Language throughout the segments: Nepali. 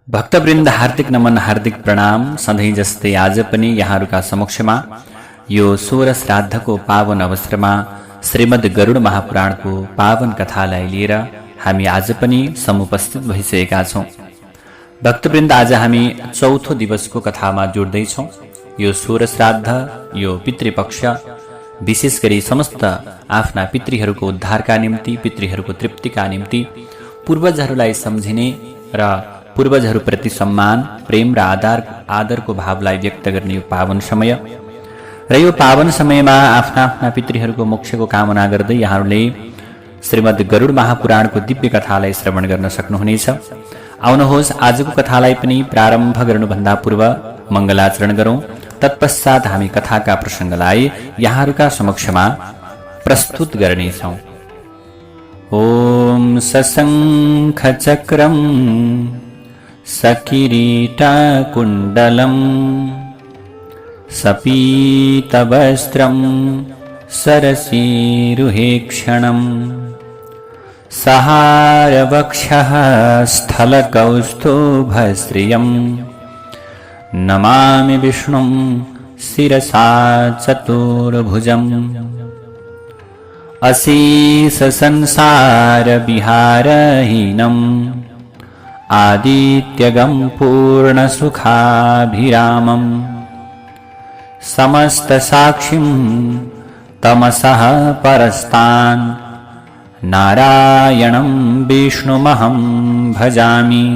भक्तवृन्द हार्दिक नमन हार्दिक प्रणाम। सधैँ जस्तै आज पनि यहाँहरूका समक्षमा यो 16 श्राद्धको पावन अवसरमा श्रीमद् गरुड महापुराणको पावन कथालाई लिएर हामी आज पनि समुपस्थित भइसकेका छौँ। भक्तवृन्द आज हामी चौथो दिवसको कथामा जोड्दैछौँ। यो 16 श्राद्ध, यो पितृपक्ष विशेष गरी समस्त आफ्ना पितृहरूको उद्धारका निम्ति, पितृहरूको तृप्तिका निम्ति पूर्वजहरूलाई सम्झिने र पूर्वजहरूप्रति सम्मान, प्रेम र आदरको भावलाई व्यक्त गर्ने यो पावन समय र यो पावन समयमा आफ्ना आफ्ना पितृहरूको मोक्षको कामना गर्दै यहाँहरूले श्रीमद् गरुड महापुराणको दिव्य कथालाई श्रवण गर्न सक्नुहुनेछ। आउनुहोस् आजको कथालाई पनि प्रारम्भ गर्नुभन्दा पूर्व मङ्गलाचरण गरौँ। तत्पश्चात हामी कथाका प्रसङ्गलाई यहाँहरूका समक्षमा प्रस्तुत गर्नेछौँ। ओम सशङ्ख चक्रम सकिरीटकुण्डलं सपीतवस्त्रं सरसीरुहेक्षणं सहारवक्षः स्थलकौस्तुभश्रियं नमामि विष्णुं शिरसा चतुर्भुजम् अशेषसंसारविहारहीनम् आदित्यगं पूर्णसुखाभिरामम् समस्तसाक्षिं तमसः परस्तान् नारायणं विष्णुमहं भजामि।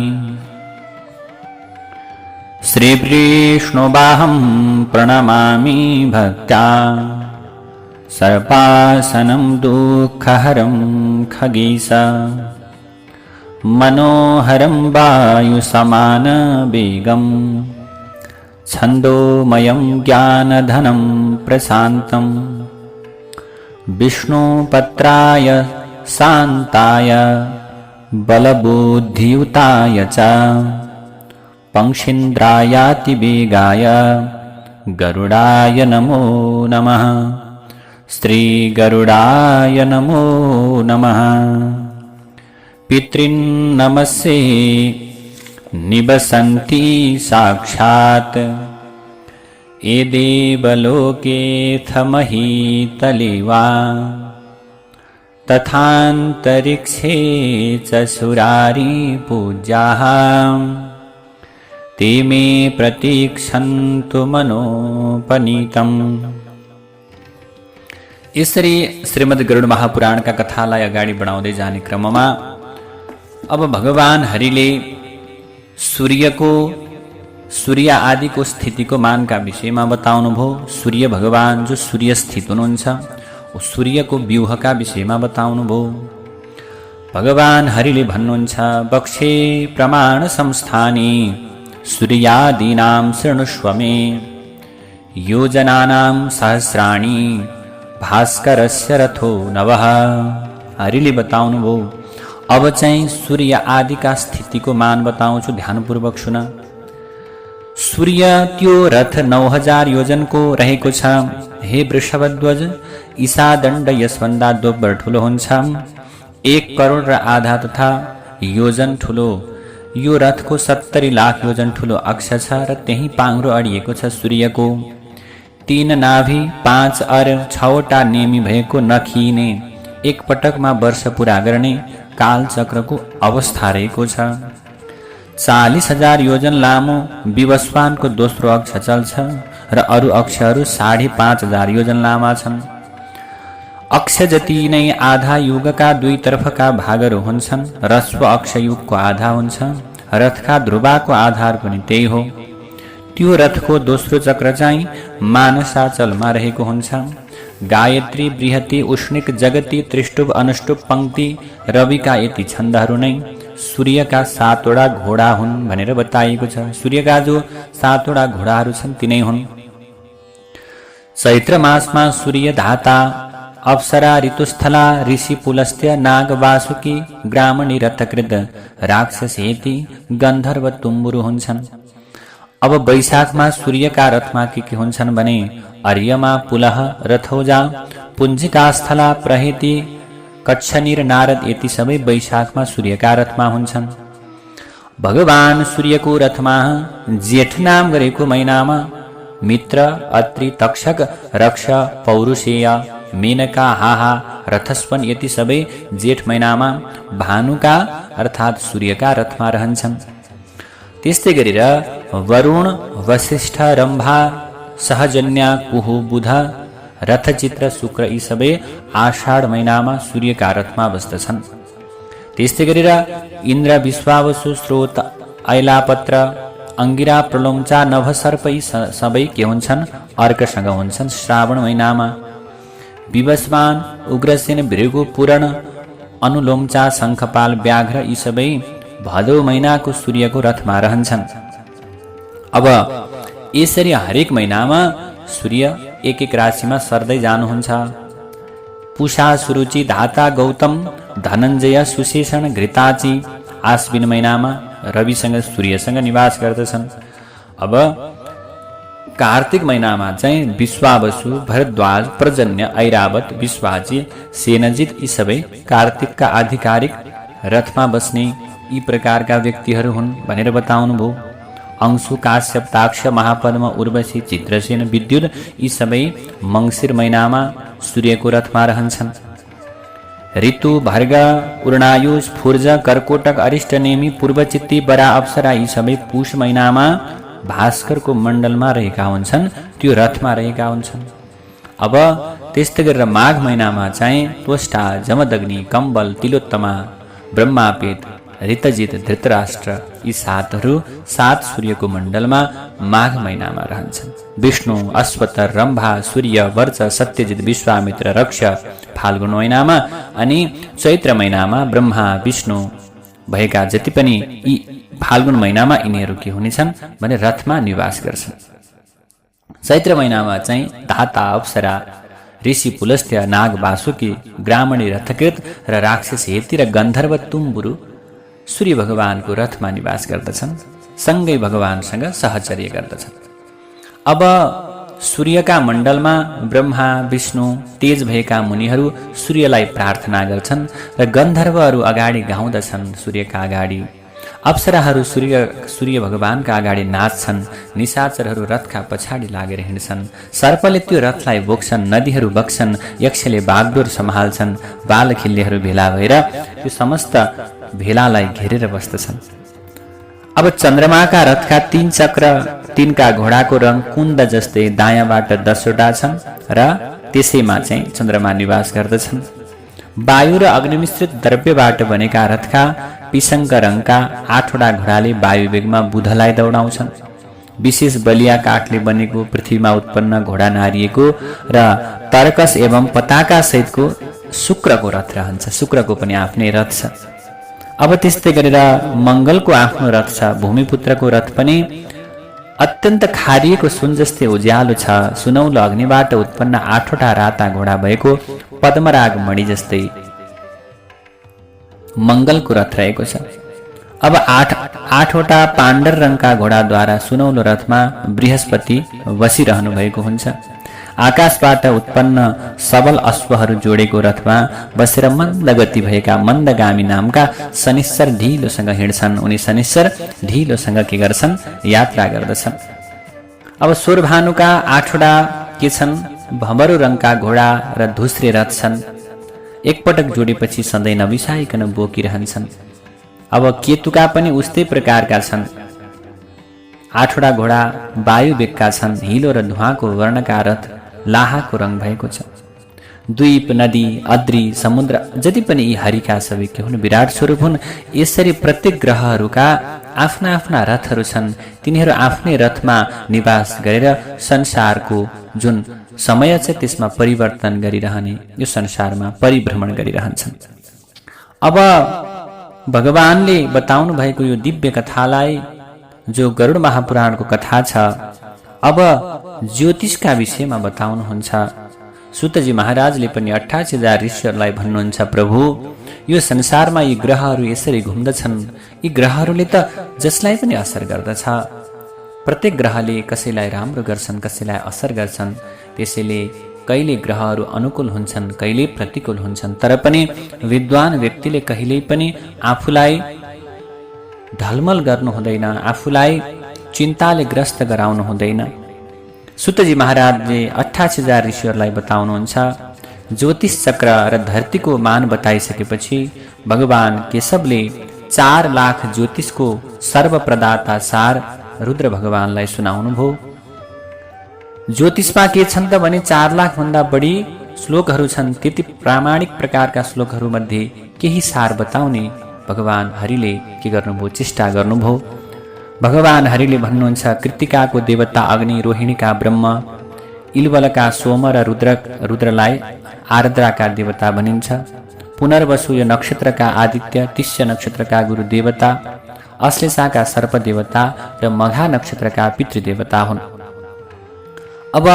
श्रीविष्णुवाहं प्रणमामि भक्त्या सर्पासनं दुःखहरं खगेश मनोहरं वायुसमानवेगं छन्दोमयं ज्ञानधनं प्रशान्तं विष्णुपत्राय शान्ताय बलबुद्धियुताय च पंक्षीन्द्रायातिवेगाय गरुडाय नमो नमः। श्रीगरुडाय नमो नमः। पितॄन्नमस्ये निवसन्ति साक्षात् ये देवलोकेऽथ महीतले वा तथान्तरिक्षे च सुरारी पूज्याः ते मे प्रतीक्षन्तु मनोपनीतम्। यसरी श्रीमद् गरुड महापुराणका कथालाई अगाडि बढाउँदै जाने क्रममा अब भगवान हरिले सूर्य आदिको स्थितिको मानका विषयमा बताउनुभयो। सूर्य भगवान जो सूर्य स्थित हुनुहुन्छ, सूर्यको व्यूहका विषयमा बताउनुभयो। भगवान हरिले भन्नुहुन्छ, वक्षे प्रमाण संस्थाने सूर्यादीनां शृणुष्व मे योजनानां सहस्राणि भास्करस्य रथो नवः। हरिले बताउनुभयो अब चाहिँ सूर्य आदिका स्थितिको मान बताउँछु, ध्यानपूर्वक सुन। सूर्य त्यो रथ 9000 योजनको रहेको छ। हे वृषभध्वज, ईशादण्ड यसभन्दा दोब्बर ठुलो हुन्छ। 1 करोड र आधा तथा योजन ठुलो यो रथको 70 लाख योजन ठुलो अक्ष छ र त्यही पाङ्रो अडिएको छ सूर्यको। 3 नाभि, 5 अर, 6वटा नेमी भएको नखिने, एक पटकमा वर्ष पूरा गर्ने कालचक्रको अवस्था रहेको छ। 40,000 योजन लामो विवस्वानको दोस्रो अक्ष चल्छ र अरू अक्षहरू 5,500 योजन लामा छन्। अक्ष जति नै आधा युगका दुईतर्फका भागहरू हुन्छन्। रस्व अक्ष युगको आधा हुन्छ। रथका ध्रुवाको आधार पनि त्यही हो। त्यो रथको दोस्रो चक्र चाहिँ मानसाचलमा रहेको हुन्छ। गायत्री, बृहति, उष्णिक, जगति, त्रिष्टुप, अनुष्टुप, पंक्ति, रविका यति छन्दहरू नै सूर्यका 7वटा घोडा हुन् भनेर बताइएको छ। सूर्यका जो 7वटा घोडाहरू छन् तिनै हुन्। चैत्र मासमा सूर्य धाता, अप्सरा, ऋतुस्थला, ऋषि पुलस्त्य, नाग, वासुकी, ग्रामणी, रथकृत, राक्षसेति, गन्धर्व, तुम्बुरु हुन्छन्। अब वैशाखमा सूर्यका रथमा के हुन्छन् भने अर्यमा, पुलह, रथौजा, पुञ्जिका, स्थला, प्रहेती, कच्छनीर, नारद यति सबै वैशाखमा सूर्यका रथमा हुन्छन्। भगवान सूर्यको रथमा जेठ नाम गरेको महिनामा मित्र, अत्रि, तक्षक, रक्ष, पौरुषेय, मेनका, हाहा, रथस्पन यति सबै जेठ महिनामा भानुका अर्थात् सूर्यका रथमा रहन्छन्। त्यस्तै गरेर वरुण, वसिष्ठ, रम्भा, सहजन्या, कुहु, बुध, रथचित्र, शुक्र यी सबै आषाढ महिनामा सूर्यका रथमा बस्दछन्। त्यस्तै गरेर इन्द्र, विश्वावसु, स्रोत, ऐलापत्र, अंगिरा, प्रलोम्चा, नभसर्प यी सबै के हुन्छन्? अर्कसँग हुन्छन् श्रावण महिनामा। विवस्वान, उग्रसेन, भृगु, पूरण, अनुलोम्चा, शङ्खपाल, व्याघ्र यी सबै भदौ महिनाको सूर्यको रथमा रहन्छन्। अब यसरी हरेक महिनामा सूर्य एक एक राशिमा सर्दै जानुहुन्छ। पुषा, सुरुचि, धाता, गौतम, धनञ्जय, सुशेषण, घृताची आश्विन महिनामा रविसँग सूर्यसँग निवास गर्दछन्। अब कार्तिक महिनामा चाहिँ विश्वावसु, भरद्वाज, पर्जन्य, ऐरावत, विश्वाजी, सेनजित यी सबै कार्तिकका आधिकारिक रथमा बस्ने यी प्रकारका व्यक्तिहरू हुन् भनेर बताउनुभयो। अंशु, काश्यप, ताक्ष, महापद्म, उर्वशी, चित्रसेन, विद्युत यी सबै मङ्सिर महिनामा सूर्यको रथमा रहन्छन्। ऋतु, भर्ग, उर्णायुष, फूर्ज, कर्कोटक, अरिष्टनेमी, पूर्वचित्ती, बरा, अप्सरा यी सबै पुष महिनामा भास्करको मण्डलमा रहेका हुन्छन्, त्यो रथमा रहेका हुन्छन्। अब त्यस्तै गरेर माघ महिनामा चाहिँ त्वष्टा, जमदग्नि, कम्बल, तिलोत्तमा, ब्रह्मापेत, ऋतजित, धृतराष्ट्र यी सातहरू सात सूर्यको मण्डलमा माघ महिनामा रहन्छन्। विष्णु, अश्वतर, रम्भा, सूर्य, वर्च, सत्यजित, विश्वामित्र, रक्ष फाल्गुन महिनामा, अनि चैत्र महिनामा ब्रह्मा, विष्णु भएका जति पनि यी फाल्गुन महिनामा यिनीहरू के हुनेछन् भने रथमा निवास गर्छन्। चैत्र महिनामा चाहिँ धाता, अप्सरा, ऋषि पुलस्त्य, नाग, वासुकी, ब्राह्मणी, रथकृत र राक्षस हेती र गन्धर्व तुम्बुरु सूर्य भगवानको रथमा निवास गर्दछन्, सँगै भगवानसँग सहचर्य गर्दछन्। अब सूर्यका मण्डलमा ब्रह्मा, विष्णु, तेज भएका मुनिहरू सूर्यलाई प्रार्थना गर्छन् र गन्धर्वहरू अगाडि गाउँदछन् सूर्यका अगाडि। अप्सराहरू सूर्य भगवानका अगाडि नाच्छन्, निशाचरहरू रथका पछाडि लागेर हिँड्छन्, सर्पले त्यो रथलाई बोक्छन्, नदीहरू बग्छन्, यक्षले बागडोर सम्हाल्छन्, बालखिल्यहरू भेला भएर त्यो समस्त भेलालाई घेरेर बस्दछन्। अब चन्द्रमाका रथका 3 चक्र, तिनका घोडाको रङ कुन्द जस्तै दायाँबाट 10वटा छन् र त्यसैमा चाहिँ चन्द्रमा निवास गर्दछन्। वायु र अग्निमिश्रित द्रव्यबाट बनेका रथका पिसङ्क रङका 8वटा घोडाले वायु वेगमा बुधलाई दौडाउँछन्। विशेष बलिया काठले बनेको पृथ्वीमा उत्पन्न घोडा नारिएको र तर्कस एवं पताका सहितको शुक्रको रथ रहन्छ। शुक्रको पनि आफ्नै रथ छ। अब त्यस्तै गरेर मङ्गलको आफ्नो रथ छ। भूमिपुत्रको रथ पनि अत्यन्त खारिएको सुन जस्तै उज्यालो छ। सुनौलो अग्निबाट उत्पन्न 8वटा राता घोडा भएको पद्मराग मणि जस्तै मङ्गलको रथ रहेको छ। अब 8वटा पाण्डर रङका घोडाद्वारा सुनौलो रथमा बृहस्पति बसिरहनु भएको हुन्छ। आकाशबाट उत्पन्न सबल अश्वहरू जोडेको रथमा बसेर मन्द गति भएका मन्दगामी नामका शनिश्चर ढिलोसँग हिँड्छन्। उनी शनिश्चर ढिलोसँग के गर्छन्? यात्रा गर्दछन्। अब सौरभानुका 8वटा के छन्? भमरू रङका घोडा र धुस्रे रथ छन्। एकपटक जोडेपछि सधैँ नबिसाइकन बोकिरहन्छन्। अब केतुका पनि उस्तै प्रकारका छन्। 8वटा घोडा वायु वेगका छन्। हिलो र धुवाको वर्णका रथ लाहाको रङ भएको छ। द्वीप, नदी, अद्री, समुद्र जति पनि यी हरिका सबै के हुन्? विराट स्वरूप हुन्। यसरी प्रत्येक ग्रहहरूका आफ्ना आफ्ना रथहरू छन्। तिनीहरू आफ्नै रथमा निवास गरेर संसारको जुन समय छ त्यसमा परिवर्तन गरिरहने यो संसारमा परिभ्रमण गरिरहन्छन्। अब भगवानले बताउनु भएको यो दिव्य कथालाई जो गरुड महापुराणको कथा छ, अब ज्योतिषका विषयमा बताउनुहुन्छ। सुतजी महाराजले पनि 88,000 ऋषिहरूलाई भन्नुहुन्छ, प्रभु यो संसारमा यी ग्रहहरू यसरी घुम्दछन्। यी ग्रहहरूले त जसलाई पनि असर गर्दछ। प्रत्येक ग्रहले कसैलाई राम्रो गर्छन्, कसैलाई असर गर्छन्। त्यसैले कहिले ग्रहहरू अनुकूल हुन्छन्, कहिले प्रतिकूल हुन्छन्। तर पनि विद्वान व्यक्तिले कहिल्यै पनि आफूलाई ढलमल गर्नु हुँदैन, आफूलाई चिन्ताले ग्रस्त गराउनु हुँदैन। सुतजी महाराजले 88,000 ऋषिहरूलाई बताउनुहुन्छ। ज्योतिष चक्र र धरतीको मान बताइसकेपछि भगवान केशवले 4 लाख ज्योतिषको सर्वप्रदाता सार रुद्र भगवानलाई सुनाउनुभयो। ज्योतिषमा के छन् त भने 4 लाख भन्दा बढी श्लोकहरू छन्। त्यति प्रामाणिक प्रकारका श्लोकहरूमध्ये केही सार बताउने भगवान हरिले के गर्नुभयो, चेष्टा गर्नुभयो। भगवान हरिले भन्नुहुन्छ, कृत्तिकाको देवता अग्नि, रोहिणीका ब्रह्म, इलवलका सोम र रुद्रलाई आर्द्राका देवता भनिन्छ। पुनर्वसु यो नक्षत्रका आदित्य, तिष्य नक्षत्रका गुरु देवता, अश्लेषाका सर्प देवता र मघा नक्षत्रका पितृदेवता हुन्। अब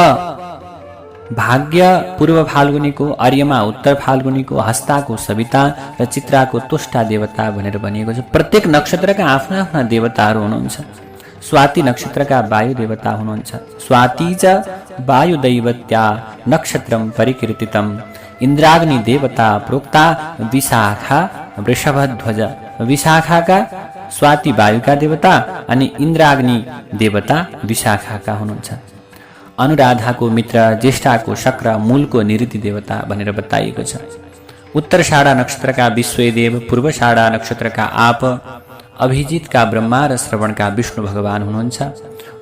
भाग्य पूर्व फाल्गुनीको, अर्यमा उत्तर फाल्गुनीको, हस्ताको सविता र चित्राको तोष्टा देवता भनेर भनिएको छ। प्रत्येक नक्षत्रका आफ्ना आफ्ना देवताहरू हुनुहुन्छ। स्वाति नक्षत्रका वायु देवता हुनुहुन्छ। स्वाति च वायुदैवत्या नक्षत्रम परिकीर्तितम, इन्द्राग्नि देवता प्रोक्ता विशाखा वृषभध्वज। विशाखाका स्वाति वायुका देवता अनि इन्द्राग्नि देवता विशाखाका हुनुहुन्छ। अनुराधाको मित्र, ज्येष्ठाको शक्र, मूलको निऋति देवता भनेर बताइएको छ। उत्तरषाढा नक्षत्रका विश्वदेव, पूर्वषाढा नक्षत्रका आप, अभिजितका ब्रह्मा र श्रवणका विष्णु भगवान हुनुहुन्छ।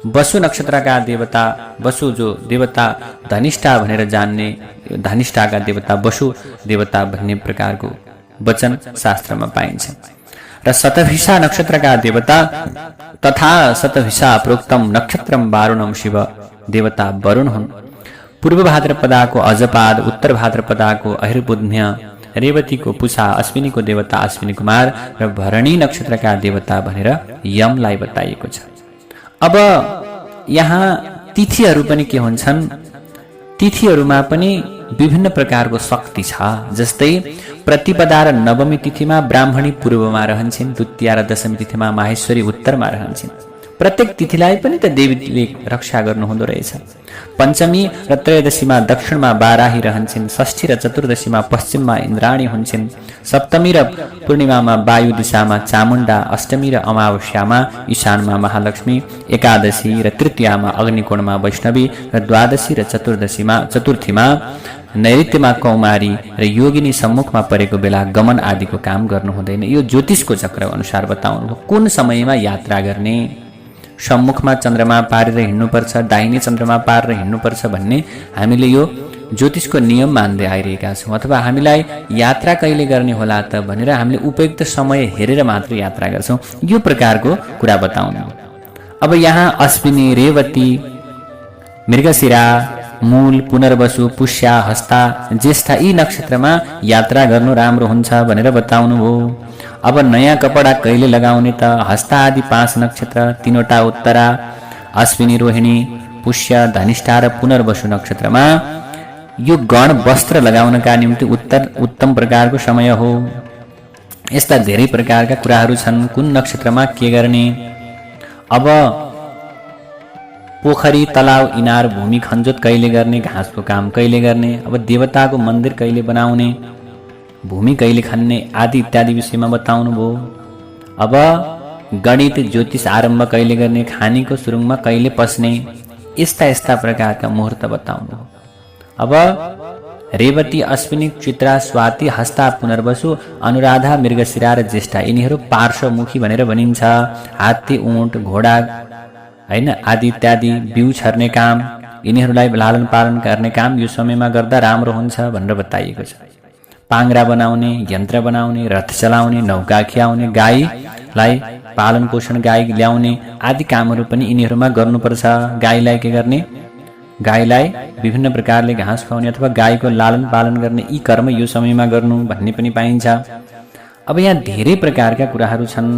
वसु नक्षत्रका देवता वसु, जो देवता धनिष्ठा भनेर जान्ने, धनिष्ठाका देवता वसु देवता भन्ने प्रकारको वचन शास्त्रमा पाइन्छ। र शतभिषा नक्षत्रका देवता तथा शतभिषा प्रोक्तम नक्षत्रम वारुणम शिव देवता वरुण हुन्। पूर्व भाद्रपदाको अजपाद, उत्तर भाद्रपदाको अहिर्बुध्य, रेवतीको पुषा, अश्विनीको देवता अश्विनी कुमार र भरणी नक्षत्रका देवता भनेर यमलाई बताइएको छ। अब यहाँ तिथिहरू पनि के हुन्छन्, तिथिहरूमा पनि विभिन्न प्रकारको शक्ति छ। जस्तै प्रतिपदा र नवमी तिथिमा ब्राह्मणी पूर्वमा रहन्छन्, द्वितीया र दशमी तिथिमा माहेश्वरी उत्तरमा रहन्छन्। प्रत्येक तिथिलाई पनि त देवीले रक्षा गर्नु हुँदो रहेछ। पञ्चमी र त्रयोदशीमा दक्षिणमा बाराही रहन्छन्। षष्ठी र चतुर्दशीमा पश्चिममा इन्द्राणी हुन्छन्। सप्तमी र पूर्णिमामा वायु दिशामा चामुण्डा, अष्टमी र अमावस्यामा ईशानमा महालक्ष्मी, एकादशी र तृतीयामा अग्निकोणमा वैष्णवी र द्वादशी र चतुर्थीमा नैऋत्यमा कौमारी र योगिनी सम्मुखमा परेको बेला गमन आदिको काम गर्नु हुँदैन। यो ज्योतिषको चक्र अनुसार बताउनु। कुन समयमा यात्रा गर्ने, सम्मुखमा चन्द्रमा पारेर हिँड्नुपर्छ, दाहिने चन्द्रमा पारेर हिँड्नुपर्छ भन्ने हामीले यो ज्योतिषको नियम मान्दै आइरहेका छौँ। अथवा हामीलाई यात्रा कहिले गर्ने होला त भनेर हामीले उपयुक्त समय हेरेर मात्र यात्रा गर्छौँ। यो प्रकारको कुरा बताउनु। अब यहाँ अश्विनी, रेवती, मृगशिरा, मूल, पुनर्वसु, पुष्या, हस्ता, ज्येष्ठा यी नक्षत्रमा यात्रा गर्नु राम्रो हुन्छ भनेर बताउनु हो। अब नयाँ कपडा कहिले लगाउने त? हस्ता आदि 5 नक्षत्र, 3वटा उत्तरा, अश्विनी, रोहिणी, पुष्य, धनिष्ठा र पुनर्वसु नक्षत्रमा यो गण वस्त्र लगाउनका निम्ति उत्तम प्रकारको समय हो। यस्ता धेरै प्रकारका कुराहरू छन्। कुन नक्षत्रमा के गर्ने? अब पोखरी, तलाउ, इनार, भूमि खनजोत कहिले गर्ने, घाँसको काम कहिले गर्ने, अब देवताको मन्दिर कहिले बनाउने, भूमि कहिले खन्ने आदि इत्यादि विषयमा बताउनु भयो। अब गणित, ज्योतिष आरम्भ कहिले गर्ने, खानीको सुरुङमा कहिले पस्ने, यस्ता प्रकारका मुहुर्त बताउनु भयो। अब रेवती, अश्विनी, चित्रा, स्वाति, हस्ता, पुनर्वसु, अनुराधा, मृगशिरा र ज्येष्ठा यिनीहरू पार्श्वमुखी भनेर भनिन्छ। हात्ती, ऊँट, घोडा हैन आदि इत्यादि बिउ छर्ने काम, यिनीहरूलाई लालन पालन गर्ने काम यो समयमा गर्दा राम्रो हुन्छ भनेर बताइएको छ। पाङ्ग्रा बनाउने, यन्त्र बनाउने, रथ चलाउने, नौका खियाउने, गाईलाई पालन पोषण, गाई ल्याउने आदि कामहरू पनि यिनीहरूमा गर्नुपर्छ। गाईलाई के गर्ने? गाईलाई विभिन्न प्रकारले घाँस खुवाउने अथवा गाईको लालन पालन गर्ने यी कर्म यो समयमा गर्नु भन्ने पनि पाइन्छ। अब यहाँ धेरै प्रकारका कुराहरू छन्।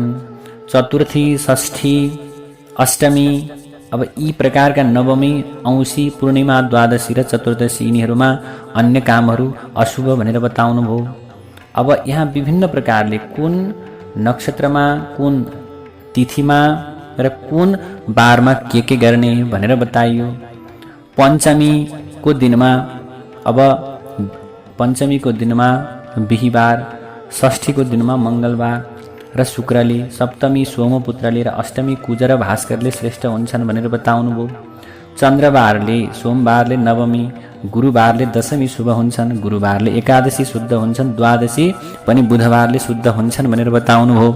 चतुर्थी, षष्ठी, अष्टमी, अब यी प्रकारका नवमी, औँसी, पूर्णिमा, द्वादशी र चतुर्दशी यिनीहरूमा अन्य कामहरू अशुभ भनेर बताउनु भयो। अब यहाँ विभिन्न प्रकारले कुन नक्षत्रमा, कुन तिथिमा र कुन बारमा के गर्ने भनेर बताइयो। पञ्चमीको दिनमा बिहीबार, षष्ठीको दिनमा मङ्गलबार, र शुक्रले, सप्तमी सोमपुत्रले र अष्टमी कुज र भास्करले श्रेष्ठ हुन्छन् भनेर बताउनुभयो। चन्द्रबारले, सोमबारले नवमी, गुरुबारले दशमी शुभ हुन्छन्, गुरुबारले एकादशी शुद्ध हुन्छन्, द्वादशी पनि बुधबारले शुद्ध हुन्छन् भनेर बताउनुभयो।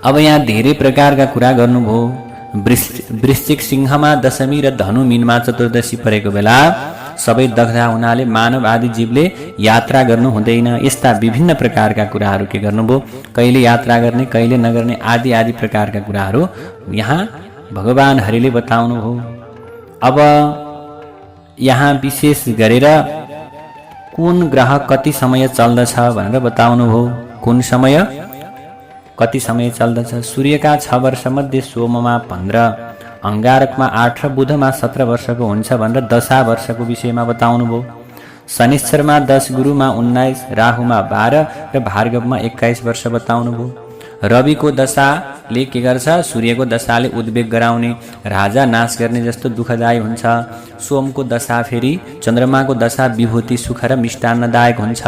अब यहाँ धेरै प्रकारका कुरा गर्नुभयो। वृश्चिक सिंहमा दशमी र धनु मीनमा चतुर्दशी परेको बेला सबै दग्धा हुनाले मानव आदि जीवले यात्रा गर्नु हुँदैन। यस्ता विभिन्न प्रकारका कुराहरू के गर्नुभयो, कहिले यात्रा गर्ने कहिले नगर्ने आदि आदि प्रकारका कुराहरू यहाँ भगवान हरिले बताउनुभयो। अब यहाँ विशेष गरेर कुन ग्रह कति समय चल्दछ भनेर बताउनुभयो। कुन समय कति समय चल्दछ? सूर्यका 6 वर्षमध्ये सोममा 15, अंगारकमा 8 र बुधमा 17 वर्षको हुन्छ भनेर दशा वर्षको विषयमा बताउनुभयो। शनिश्चरमा 10, गुरुमा 19, राहुमा 12 र भार्गवमा 21 वर्ष बताउनुभयो। रविको दशाले के गर्छ? सूर्यको दशाले उद्वेग गराउने, राजा नाश गर्ने जस्तो दुःखदायी हुन्छ। सोमको दशा फेरि चन्द्रमाको दशा विभूति सुख र मिष्टान्नदायक हुन्छ।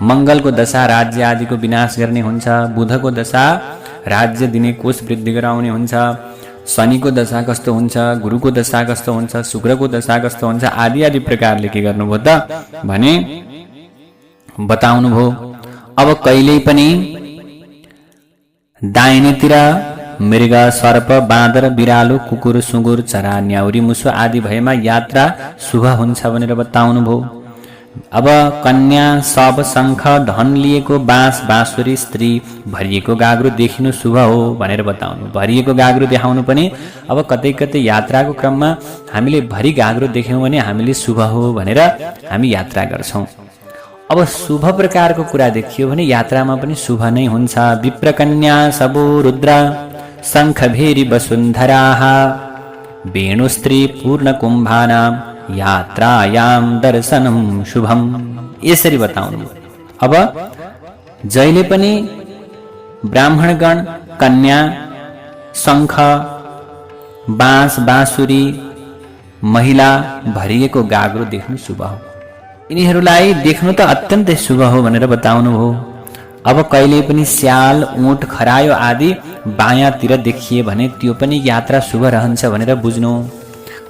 मंगलको दशा राज्य आदिको विनाश गर्ने हुन्छ। बुधको दशा राज्य दिने कोष वृद्धि गराउने हुन्छ। शनिको दशा कस्तो हुन्छ, गुरुको दशा कस्तो हुन्छ, शुक्रको दशा कस्तो हुन्छ आदि आदि प्रकारले के गर्नुभयो त भने बताउनुभयो। अब कहिल्यै पनि दाहिनेतिर मृग, सर्प, बाँदर, बिरालो, कुकुर, सुँगुर, चरा, न्याउरी, मुसो आदि भएमा यात्रा शुभ हुन्छ भनेर बताउनुभयो। अब कन्या, शव, शङ्ख, धन लिएको बाँस, बाँसुरी, स्त्री भरिएको गाग्रो देखिनु शुभ हो भनेर बताउनु। भरिएको गाग्रो देखाउनु पनि अब कतै कतै यात्राको क्रममा हामीले भरि गाग्रो देख्यौँ भने हामीले शुभ हो भनेर हामी यात्रा गर्छौँ। अब शुभ प्रकारको कुरा देखियो भने यात्रामा पनि शुभ नै हुन्छ। विप्रकन्या, सबो, रुद्र, शङ्ख, भेरी, वसुन्धराः, वेणु, स्त्री, पूर्ण कुम्भानां यात्रायाम दर्शनम शुभम, यसरी बताउनु। अब जहिले पनि ब्राह्मणगण कन्या, शङ्ख, बाँस, बाँसुरी, महिला भरिएको गाग्रो देख्नु शुभ हो। यिनीहरूलाई देख्नु त अत्यन्तै शुभ हो भनेर बताउनु हो। अब कहिले पनि स्याल, ऊँट, खरायो आदि बायाँतिर देखिए भने त्यो पनि यात्रा शुभ रहन्छ भनेर बुझ्नु।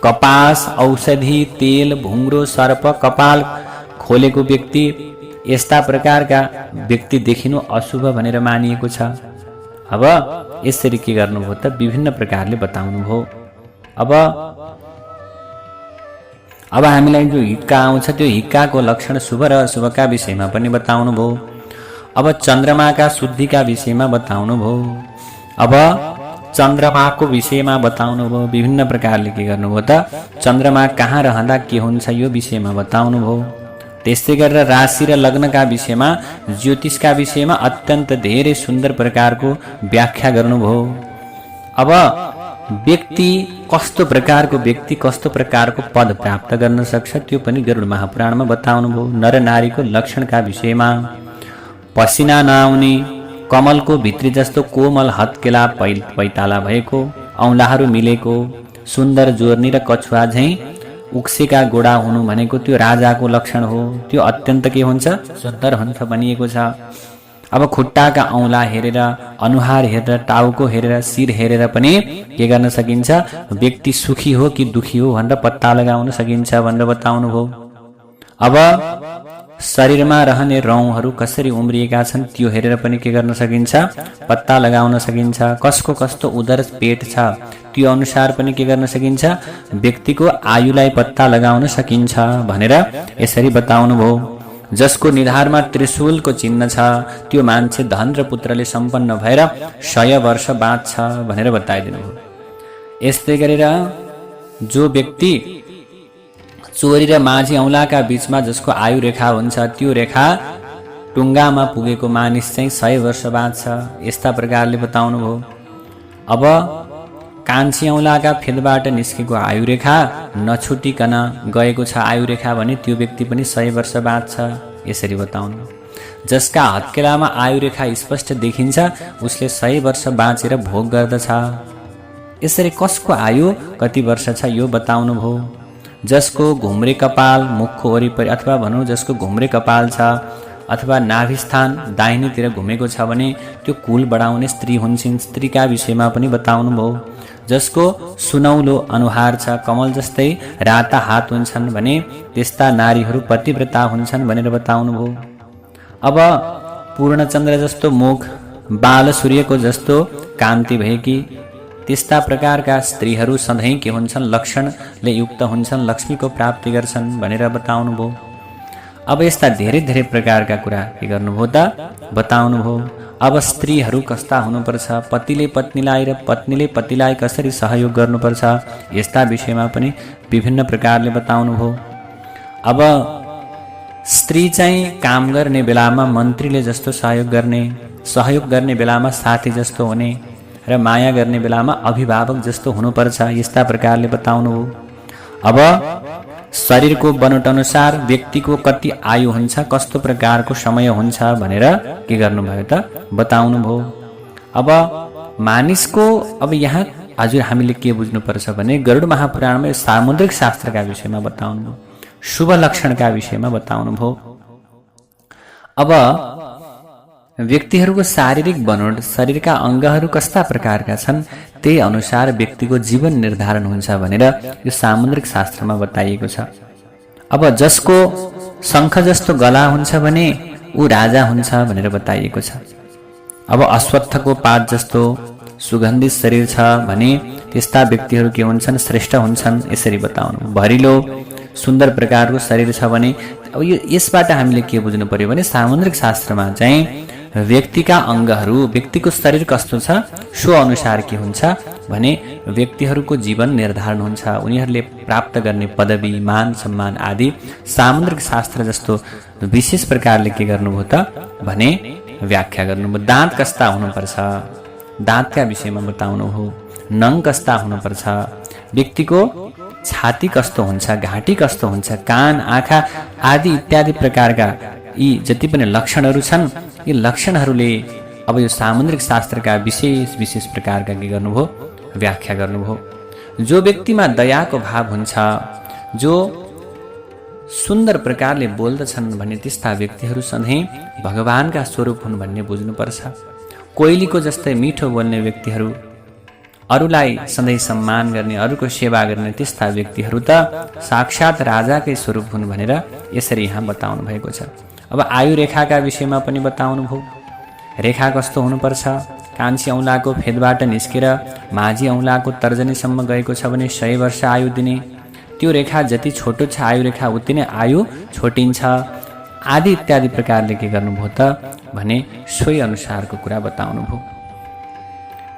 कपास, औषधि, तेल, भुङ्ग्रो, सर्प, कपाल खोलेको व्यक्ति यस्ता प्रकारका व्यक्ति देखिनु अशुभ भनेर मानिएको छ। अब यसरी के गर्नुभयो त विभिन्न प्रकारले बताउनुभयो। अब हामीलाई जो हिक्का आउँछ त्यो हिक्काको लक्षण शुभ र अशुभका विषयमा पनि बताउनुभयो। अब चन्द्रमाका शुद्धिका विषयमा बताउनुभयो। अब चन्द्रमाको विषयमा बताउनुभयो। विभिन्न प्रकारले के गर्नुभयो त चन्द्रमा कहाँ रहँदा के हुन्छ यो विषयमा बताउनुभयो। त्यस्तै गरेर राशि र लग्नका विषयमा, ज्योतिषका विषयमा अत्यन्त धेरै सुन्दर प्रकारको व्याख्या गर्नुभयो। अब व्यक्ति कस्तो प्रकारको व्यक्ति कस्तो प्रकारको पद प्राप्त गर्न सक्छ त्यो पनि गरुड महापुराणमा बताउनुभयो। नर नारीको लक्षणका विषयमा, पसिना नआउने, कमलको भित्री जस्तो कोमल हत्केला पैताला भएको, औँलाहरू मिलेको, सुन्दर जोर्नी र कछुवा झैँ उक्सेका गोडा हुनु भनेको त्यो राजाको लक्षण हो। त्यो अत्यन्त के हुन्छ? सुन्दर हुन्छ भनिएको छ। अब खुट्टाका औँला हेरेर, अनुहार हेरेर, टाउको हेरेर, शिर हेरेर पनि के गर्न सकिन्छ? व्यक्ति सुखी हो कि दुखी हो भनेर पत्ता लगाउन सकिन्छ भनेर बताउनुभयो। अब शरीरमा रहने रौँहरू कसरी उम्रिएका छन् त्यो हेरेर पनि के गर्न सकिन्छ? पत्ता लगाउन सकिन्छ। कसको कस्तो उदर पेट छ त्यो अनुसार पनि के गर्न सकिन्छ? व्यक्तिको आयुलाई पत्ता लगाउन सकिन्छ भनेर यसरी बताउनुभयो। जसको निधारमा त्रिशूलको चिन्ह छ त्यो मान्छे धन र पुत्रले सम्पन्न भएर 100 वर्ष बाँच्छ भनेर बताइदिनु भयो। यस्तै गरेर जो व्यक्ति चोरी र माझी औँलाका बीचमा जसको आयु रेखा हुन्छ त्यो रेखा टुङ्गामा पुगेको मानिस चाहिँ 100 वर्ष बाँच्छ यस्ता प्रकारले बताउनु भयो। अब कान्छी औँलाका फेदबाट निस्केको आयु रेखा नछुटिकन गएको छ आयु रेखा भने त्यो व्यक्ति पनि 100 वर्ष बाँच्छ यसरी बताउनु। जसका हत्केलामा आयु रेखा स्पष्ट देखिन्छ उसले 100 वर्ष बाँचेर भोग गर्दछ। यसरी कसको आयु कति वर्ष छ यो बताउनु भयो। जसको घुम्रे कपाल मुखको वरिपरि अथवा भनौँ जसको घुम्रे कपाल छ अथवा नाभिस्थान दाहिनेतिर घुमेको छ भने त्यो कुल बढाउने स्त्री हुन्छन्। स्त्रीका विषयमा पनि बताउनुभयो। जसको सुनौलो अनुहार छ, कमल जस्तै राता हात हुन्छन् भने त्यस्ता नारीहरू पतिव्रता हुन्छन् भनेर बताउनुभयो। अब पूर्णचन्द्र जस्तो मुख, बाल सूर्यको जस्तो कान्ति भएकी त्यस्ता प्रकारका स्त्रीहरू सधैँ के हुन्छन्? लक्षणले युक्त हुन्छन्, लक्ष्मीको प्राप्ति गर्छन् भनेर बताउनुभयो। अब यस्ता धेरै धेरै प्रकारका कुरा के गर्नुभयो त? बताउनुभयो। अब स्त्रीहरू कस्ता हुनुपर्छ, पतिले पत्नीलाई र पत्नीले पतिलाई कसरी सहयोग गर्नुपर्छ, यस्ता विषयमा पनि विभिन्न प्रकारले बताउनुभयो। अब स्त्री चाहिँ काम गर्ने बेलामा मन्त्रीले जस्तो सहयोग गर्ने बेलामा साथी जस्तो हुने र माया गर्ने बेलामा अभिभावक जस्तो हुनुपर्छ, यस्ता प्रकारले बताउनुभयो। अब शरीरको बनोट अनुसार व्यक्तिको कति आयु हुन्छ, कस्तो प्रकारको समय हुन्छ भनेर के गर्नुभयो त? बताउनुभयो। अब मानिसको अब यहाँ हजुर हामीले के बुझ्नुपर्छ भने गरुड महापुराणमा सामुद्रिक शास्त्रका विषयमा बताउनुभयो, शुभ लक्षणका विषयमा बताउनुभयो। अब व्यक्तिहरूको शारीरिक बनोट, शरीरका अङ्गहरू कस्ता प्रकारका छन् त्यही अनुसार व्यक्तिको जीवन निर्धारण हुन्छ भनेर यो सामुद्रिक शास्त्रमा बताइएको छ। अब जसको शङ्ख जस्तो गला हुन्छ भने ऊ राजा हुन्छ भनेर बताइएको छ। अब अश्वत्थको पात जस्तो सुगन्धित शरीर छ भने त्यस्ता व्यक्तिहरू के हुन्छन्? श्रेष्ठ हुन्छन्, यसरी बताउनु। भरिलो सुन्दर प्रकारको शरीर छ भने अब यो यसबाट हामीले के बुझ्नु पर्यो भने सामुद्रिक शास्त्रमा चाहिँ व्यक्तिका अङ्गहरू, व्यक्तिको शरीर कस्तो छ सो अनुसार के हुन्छ भने व्यक्तिहरूको जीवन निर्धारण हुन्छ, उनीहरूले प्राप्त गर्ने पदवी, मान सम्मान आदि सामुद्रिक शास्त्र जस्तो विशेष प्रकारले के गर्नुभयो त भने व्याख्या गर्नुभयो। दाँत कस्ता हुनुपर्छ, दाँतका विषयमा बताउनुभयो। नङ कस्ता हुनुपर्छ, व्यक्तिको छाती कस्तो हुन्छ, घाँटी कस्तो हुन्छ, कान, आँखा आदि इत्यादि प्रकारका यी जति पनि लक्षणहरू छन्, यी लक्षणहरूले अब यो सामुद्रिक शास्त्रका विशेष विशेष प्रकारका के गर्नुभयो? व्याख्या गर्नुभयो। जो व्यक्तिमा दयाको भाव हुन्छ, जो सुन्दर प्रकारले बोल्दछन् भने त्यस्ता व्यक्तिहरू सधैँ भगवानका स्वरूप हुन् भन्ने बुझ्नुपर्छ। कोइलीको जस्तै मिठो बोल्ने व्यक्तिहरू, अरूलाई सधैँ सम्मान गर्ने, अरूको सेवा गर्ने त्यस्ता व्यक्तिहरू त साक्षात् राजाकै स्वरूप हुन् भनेर यसरी यहाँ बताउनु भएको छ। अब आयु रेखाका विषयमा पनि बताउनु भयो। रेखा कस्तो हुनुपर्छ? कान्छी औँलाको फेदबाट निस्केर माझी औँलाको तर्जनीसम्म गएको छ भने 100 वर्ष आयु दिने, त्यो रेखा जति छोटो छ आयु रेखा उति नै आयु छोटिन्छ आदि इत्यादि प्रकारले के गर्नुभयो त भने सोही अनुसारको कुरा बताउनु भयो।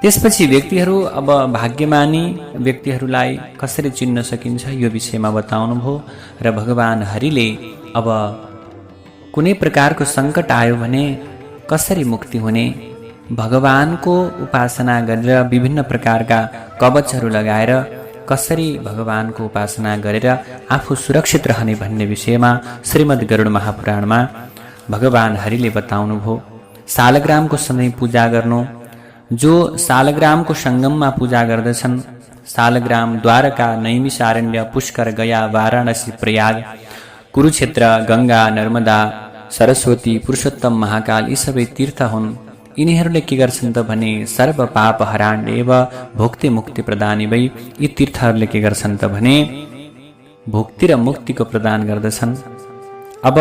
त्यसपछि व्यक्तिहरू, अब भाग्यमानी व्यक्तिहरूलाई कसरी चिन्न सकिन्छ यो विषयमा बताउनु भयो। र भगवान हरिले अब कुनै प्रकारको सङ्कट आयो भने कसरी मुक्ति हुने, भगवानको उपासना गरेर विभिन्न प्रकारका कवचहरू लगाएर कसरी भगवानको उपासना गरेर आफू सुरक्षित रहने भन्ने विषयमा श्रीमद् गरुड महापुराणमा भगवान हरिले बताउनु भयो। सालग्रामको सधैँ पूजा गर्नु, जो सालग्रामको सङ्गममा पूजा गर्दछन्, सालग्राम, द्वारका, नैमिषारण्य, पुष्कर, गया, वाराणसी, प्रयाग, कुरुक्षेत्र, गङ्गा, नर्मदा, सरस्वती, पुरुषोत्तम, महाकाल यी सबै तीर्थ हुन्। यिनीहरूले के गर्छन् त भने सर्व पाप हराण्येव भुक्ति मुक्ति प्रदानी भई यी तीर्थहरूले के गर्छन् त भने भुक्ति र मुक्तिको प्रदान गर्दछन्। अब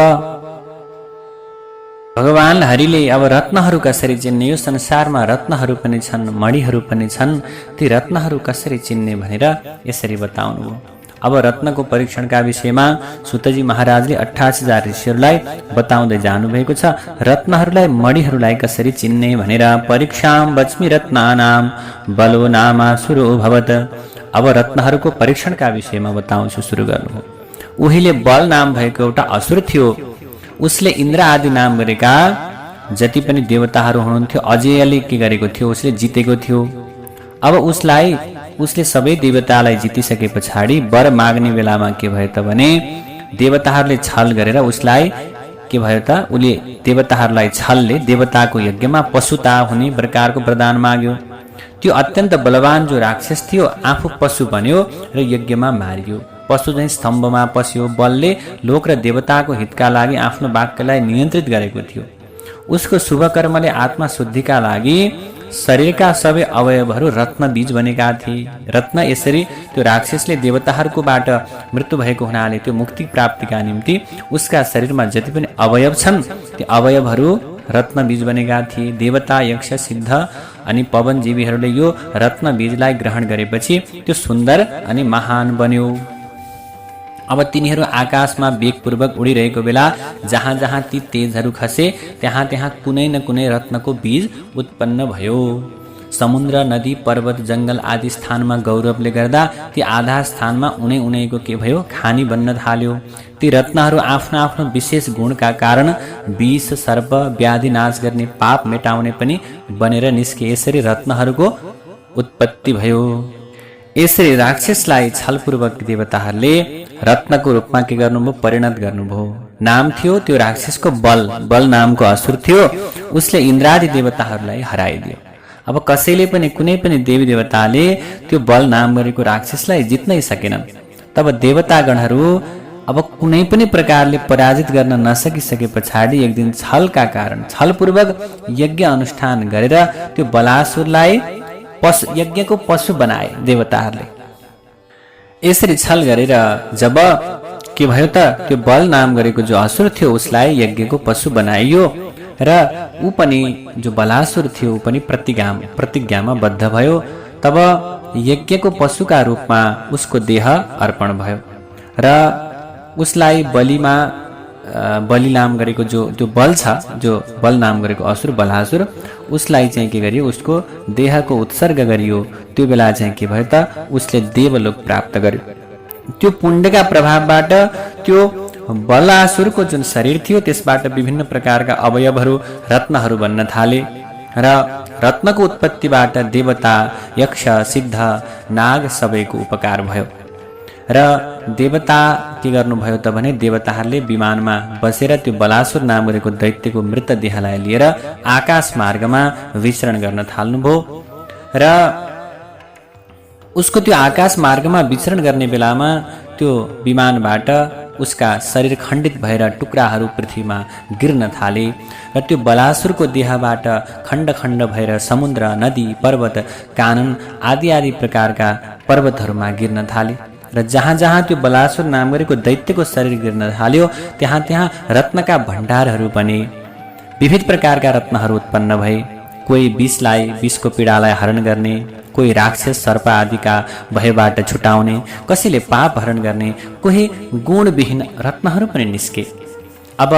भगवान हरिले अब रत्नहरू कसरी चिन्ने, यो संसारमा रत्नहरू पनि छन्, मणिहरू पनि छन्, ती रत्नहरू कसरी चिन्ने भनेर यसरी बताउनु। अब रत्नको परीक्षणका विषयमा सुतजी महाराजले 88,000 ऋषिहरूलाई बताउँदै जानुभएको छ। रत्नहरूलाई, मणिहरूलाई कसरी चिन्ने भनेर परीक्षाम वच्मि रत्नानाम बलो नामासुरो भवत। अब रत्नहरूको परीक्षणका विषयमा बताउँछु, सुरु गर्नु। उहिले बल नाम भएको एउटा असुर थियो, उसले इन्द्र आदि नाम गरेका जति पनि देवताहरू हुनुहुन्थ्यो अजयले के गरेको थियो, उसले जितेको थियो। अब उसले सबै देवतालाई जितिसके पछाडि वर माग्ने बेलामा के भयो त भने देवताहरूले छल गरेर उसलाई के भयो त, उसले देवताहरूलाई छलले देवताको यज्ञमा पशुता हुने प्रकारको वरदान माग्यो। त्यो अत्यन्त बलवान जो राक्षस थियो आफू पशु बन्यो र यज्ञमा मारियो। पशु झैँ स्तम्भमा पस्यो। बलले लोक र देवताको हितका लागि आफ्नो वाक्यलाई नियन्त्रित गरेको थियो। उसको शुभ कर्मले आत्मा शुद्धिका लागि शरीरका सबै अवयवहरू रत्न बीज बनेका थिए। रत्न यसरी त्यो राक्षसले देवताहरूकोबाट मृत्यु भएको हुनाले त्यो मुक्ति प्राप्तिका निम्ति उसका शरीरमा जति पनि अवयव छन् ती अवयवहरू रत्न बीज बनेका थिए। देवता, यक्ष, सिद्ध अनि पवनजीवीहरूले यो रत्न बीजलाई ग्रहण गरेपछि त्यो सुन्दर अनि महान बन्यो। अब तिनीहरू आकाशमा वेगपूर्वक उडिरहेको बेला जहाँ जहाँ ती तेजहरू खसे त्यहाँ त्यहाँ कुनै न कुनै रत्नको बीज उत्पन्न भयो। समुद्र, नदी, पर्वत, जङ्गल आदि स्थानमा गौरवले गर्दा ती आधा स्थानमा उनै उनैको के भयो, खानी बन्न थाल्यो। ती रत्नहरू आफ्नो आफ्नो विशेष गुणका कारण विष, सर्प, व्याधि नाश गर्ने, पाप मेटाउने पनि बनेर निस्के। यसरी रत्नहरूको उत्पत्ति भयो। यसरी राक्षसलाई छलपूर्वक देवताहरूले रत्नको रूपमा के गर्नुभयो, परिणत गर्नुभयो। नाम थियो त्यो राक्षसको बल। बल नामको असुर थियो। उसले इन्द्रादि देवताहरूलाई हराइदियो। अब कसैले पनि कुनै पनि देवी देवताले त्यो बल नाम गरेको राक्षसलाई जित्नै सकेनन्। तब देवतागणहरू अब कुनै पनि प्रकारले पराजित गर्न नसकिसके पछाडि एक दिन छलका कारण छलपूर्वक यज्ञ अनुष्ठान गरेर त्यो बलासुरलाई यज्ञको पशु बनाए देवताहरूले। यसरी छल गरेर जब के भयो त त्यो बल नाम गरेको जो असुर थियो उसलाई यज्ञको पशु बनाइयो र ऊ पनि जो बलासुर थियो ऊ पनि प्रतिज्ञामा बद्ध भयो। तब यज्ञको पशुका रूपमा उसको देह अर्पण भयो र उसलाई बलि नाम गरेको जो बल छ, जो बल नाम गरेको असुर बलासुर, उसलाई चाहिँ के गरियो, उसको देहको उत्सर्ग गरियो। त्यो बेला चाहिँ के भयो त उसले देवलोक प्राप्त गर्यो। त्यो पुण्यका प्रभावबाट त्यो बलासुरको जुन शरीर थियो त्यसबाट विभिन्न प्रकारका अवयवहरू रत्नहरू बन्न थाले र रत्नको उत्पत्तिबाट देवता, यक्ष, सिद्ध, नाग सबैको उपकार भयो। र देवता के गर्नुभयो त भने देवताहरूले विमानमा बसेर त्यो बलासुर नाम गरेको दैत्यको मृत देहलाई लिएर आकाश मार्गमा विचरण गर्न थाल्नुभयो र उसको त्यो आकाश मार्गमा विचरण गर्ने बेलामा त्यो विमानबाट उसका शरीर खण्डित भएर टुक्राहरू पृथ्वीमा गिर्न थाले र त्यो बलासुरको देहबाट खण्ड खण्ड भएर समुद्र, नदी, पर्वत, कानन आदि आदि प्रकारका पर्वतहरूमा गिर्न थाले र जहाँ जहाँ त्यो बलासुर नाम गरेको दैत्यको शरीर गिर्न थाल्यो त्यहाँ त्यहाँ रत्नका भण्डारहरू बने। विविध प्रकारका रत्नहरू उत्पन्न भए। कोही विषको पीडालाई हरण गर्ने, कोही राक्षस, सर्प आदिका भयबाट छुटाउने, कसैले पाप हरण गर्ने, कोही गुणविहीन रत्नहरू पनि निस्के। अब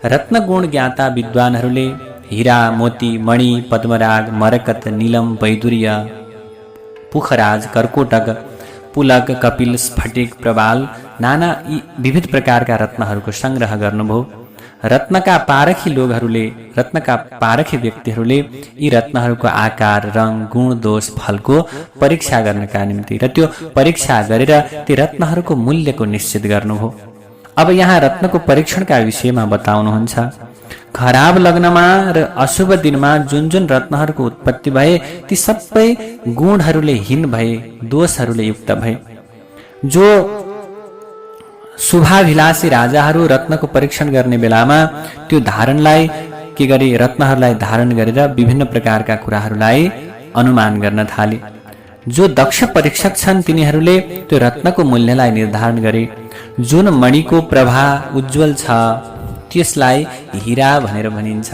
रत्न गुण ज्ञाता विद्वानहरूले हीरा, मोती, मणि, पद्मराग, मरकत, नीलम, वैदुर्य, पुखराज, कर्कोटक, पुलक, कपिल, स्फटिक, प्रवाल नाना यी विविध प्रकारका रत्नहरूको संग्रह गर्नुभयो। रत्नका पारखी व्यक्तिहरूले यी रत्नहरूको आकार, रङ, गुण, दोष, फलको परीक्षा गर्नका निम्ति र त्यो परीक्षा गरेर ती रत्नहरूको मूल्यको निश्चित गर्नुभयो। अब यहाँ रत्नको परीक्षणका विषयमा बताउनुहुन्छ। खराब लग्नमा र अशुभ दिनमा जुन जुन रत्नहरूको उत्पत्ति भए ती सबै गुणहरूले हीन भए, दोषहरूले युक्त भए। जो शुभाभिलाषी राजाहरू रत्नको परीक्षण गर्ने बेलामा त्यो धारणलाई के गरे, रत्नहरूलाई धारण गरेर विभिन्न प्रकारका कुराहरूलाई अनुमान गर्न थाले। जो दक्ष परीक्षक छन् तिनीहरूले त्यो रत्नको मूल्यलाई निर्धारण गरे। जुन मणिको प्रभा उज्जवल छ त्यसलाई हीरा भनेर भनिन्छ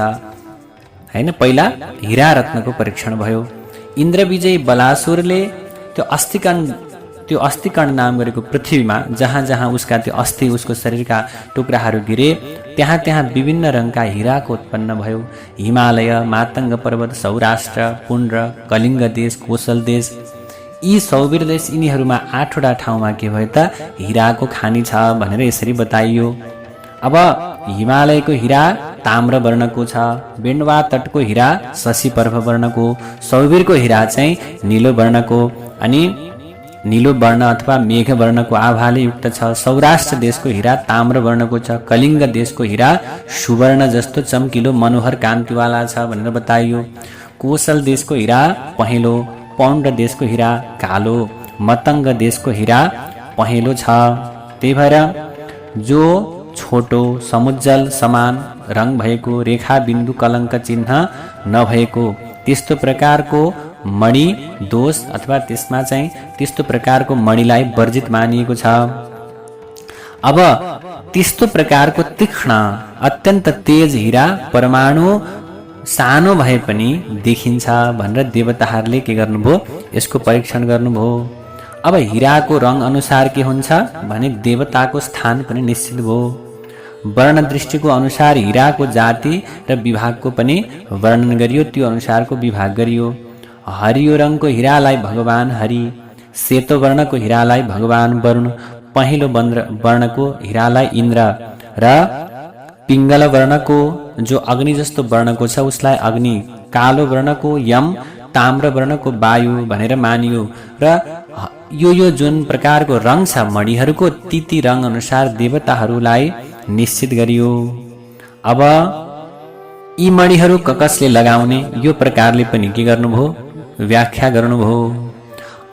हैन। पहिला हीरा रत्नको परीक्षण भयो। इन्द्रविजयी बलासुरले त्यो अस्थिकण नाम गरेको पृथ्वीमा जहाँ जहाँ उसका त्यो अस्थि, उसको शरीरका टुक्राहरू गिरे त्यहाँ त्यहाँ विभिन्न रङका हीराको उत्पन्न भयो। हिमालय, मातङ्ग पर्वत, सौराष्ट्र, पुण्ड्र, कलिङ्ग देश, कोशल देश, यी सौवीर देश, यिनीहरूमा 8वटा ठाउँमा के भयो त हीराको खानी छ भनेर यसरी बताइयो। अब हिमालयको हीरा ताम्र वर्णको छ, बेन्डवा तटको हीरा शशि पर्व वर्णको, सौवीरको हीरा चाहिँ नीलो वर्णको अनि नीलो वर्ण अथवा मेघ वर्णको आभाले युक्त छ। सौराष्ट्र देशको हीरा ताम्र वर्णको छ। कलिङ्ग देशको हीरा सुवर्ण जस्तो चम्किलो मनोहर कान्तिवाला छ भनेर बताइयो। कोशल देशको हीरा पहेँलो, पौण्ड देशको हीरा कालो, मतङ्ग देशको हीरा पहेँलो छ। त्यही भएर जो छोटो समुज्जल समान रङ भएको रेखा बिन्दु कलङ्क चिन्ह नभएको त्यस्तो प्रकारको मणि दोष अथवा त्यसमा चाहिँ त्यस्तो प्रकारको मणिलाई वर्जित मानिएको छ। अब त्यस्तो प्रकारको तीक्ष्ण अत्यन्त तेज हीरा परमाणु सानो भए पनि देखिन्छ भनेर देवताहरूले के गर्नुभयो, यसको परीक्षण गर्नुभयो। अब हीराको रङ अनुसार के हुन्छ भने देवताको स्थान पनि निश्चित भयो। वर्ण दृष्टिको अनुसार हीराको जाति र विभागको पनि वर्णन गरियो, त्यो अनुसारको विभाग गरियो। हरियो रङको हीरालाई भगवान हरि, सेतो वर्णको हीरालाई भगवान वरुण, पहेँलो वर्णको हीरालाई इन्द्र र पिङ्गल वर्णको जो अग्नि जस्तो वर्णको छ उसलाई अग्नि, कालो वर्णको यम, ताम्र वर्णको वायु भनेर मानियो। र यो जुन प्रकारको रङ छ मणिहरूको ती रङ अनुसार देवताहरूलाई निश्चित गरियो। अब यी मणिहरू कसले लगाउने यो प्रकारले पनि के गर्नुभयो, व्याख्या गर्नुभयो।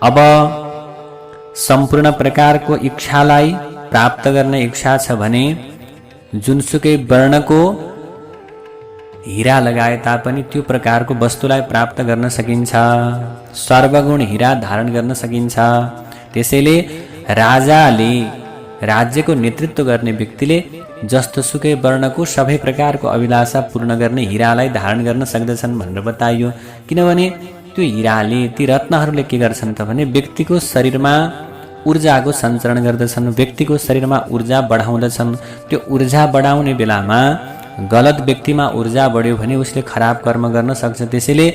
अब सम्पूर्ण प्रकारको इच्छालाई प्राप्त गर्ने इच्छा छ भने जुनसुकै वर्णको हीरा लगाए तापनि त्यो प्रकारको वस्तुलाई प्राप्त गर्न सकिन्छ। सर्वगुण हीरा धारण गर्न सकिन्छ। त्यसैले राजाले, राज्यको नेतृत्व गर्ने व्यक्तिले जस्तो सुकै वर्णको सबै प्रकारको अभिलाषा पूर्ण गर्ने हीरालाई धारण गर्न सक्दछन् भनेर बताइयो। किनभने त्यो हीराले, ती रत्नहरूले के गर्छन् त भने व्यक्तिको शरीरमा ऊर्जाको सञ्चरण गर्दछन्, व्यक्तिको शरीरमा ऊर्जा बढाउँदछन्। त्यो ऊर्जा बढाउने बेलामा गलत व्यक्तिमा ऊर्जा बढ्यो भने उसले खराब कर्म गर्न सक्छ। त्यसैले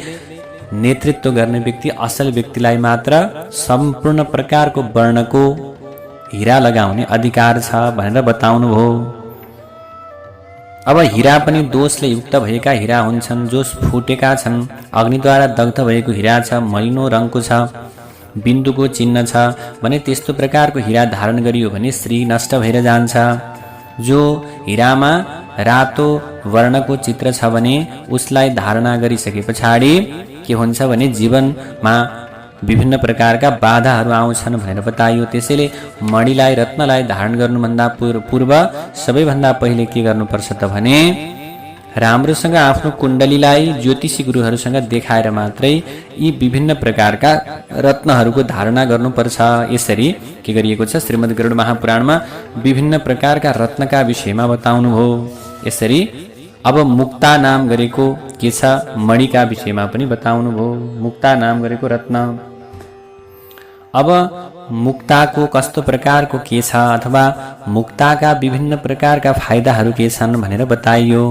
नेतृत्व गर्ने व्यक्ति असल व्यक्तिलाई मात्र सम्पूर्ण प्रकारको वर्णको हीरा लगाउने अधिकार छ भनेर बताउनु भयो। अब हीरा पनि दोषले युक्त भएका हीरा हुन्छन्, जो फुटेका छन्, अग्निद्वारा दग्ध भएको हीरा छ, मलिनो रङको छ, बिन्दुको चिन्ह छ भने त्यस्तो प्रकारको हीरा धारण गरियो भने श्री नष्ट भएर जान्छ। जो हीरामा रातो वर्णको चित्र छ भने उसलाई धारणा गरिसके पछाडि के हुन्छ भने जीवनमा विभिन्न प्रकारका बाधाहरू आउँछन् भनेर बताइयो। त्यसैले मणिलाई, रत्नलाई धारण गर्नुभन्दा पूर्व सबैभन्दा पहिले के गर्नुपर्छ त भने राम्रोसँग आफ्नो कुण्डलीलाई ज्योतिषी गुरुहरूसँग देखाएर मात्रै यी विभिन्न प्रकारका रत्नहरूको धारणा गर्नुपर्छ। यसरी के गरिएको छ, श्रीमद् गरुड महापुराणमा विभिन्न प्रकारका रत्नका विषयमा बताउनु भयो। यसरी अब मुक्ता नाम गरेको के छ, मणिका विषयमा पनि बताउनु भयो। मुक्ता नाम गरेको रत्न। अब मुक्ताको कस्तो प्रकारको के छ अथवा मुक्ताका विभिन्न प्रकारका फाइदाहरू के छन् भनेर बताइयो।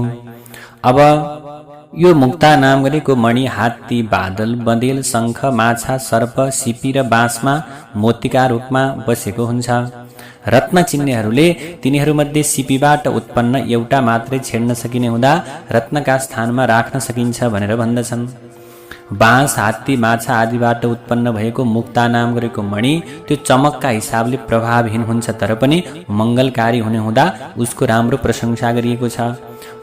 अब यो मुक्ता नाम गरेको मणि हात्ती, बादल, बँदेल, शङ्ख, माछा, सर्प, सिपी र बाँसमा मोतीका रूपमा बसेको हुन्छ। रत्न चिन्नेहरूले तिनीहरूमध्ये सिपीबाट उत्पन्न एउटा मात्रै छेड्न सकिने हुँदा रत्नका स्थानमा राख्न सकिन्छ भनेर भन्दछन्। बाँस, हात्ती, माछा आदिबाट उत्पन्न भएको मुक्ता नाम गरेको मणि त्यो चमकका हिसाबले प्रभावहीन हुन्छ, तर पनि मङ्गलकारी हुने हुँदा उसको राम्रो प्रशंसा गरिएको छ।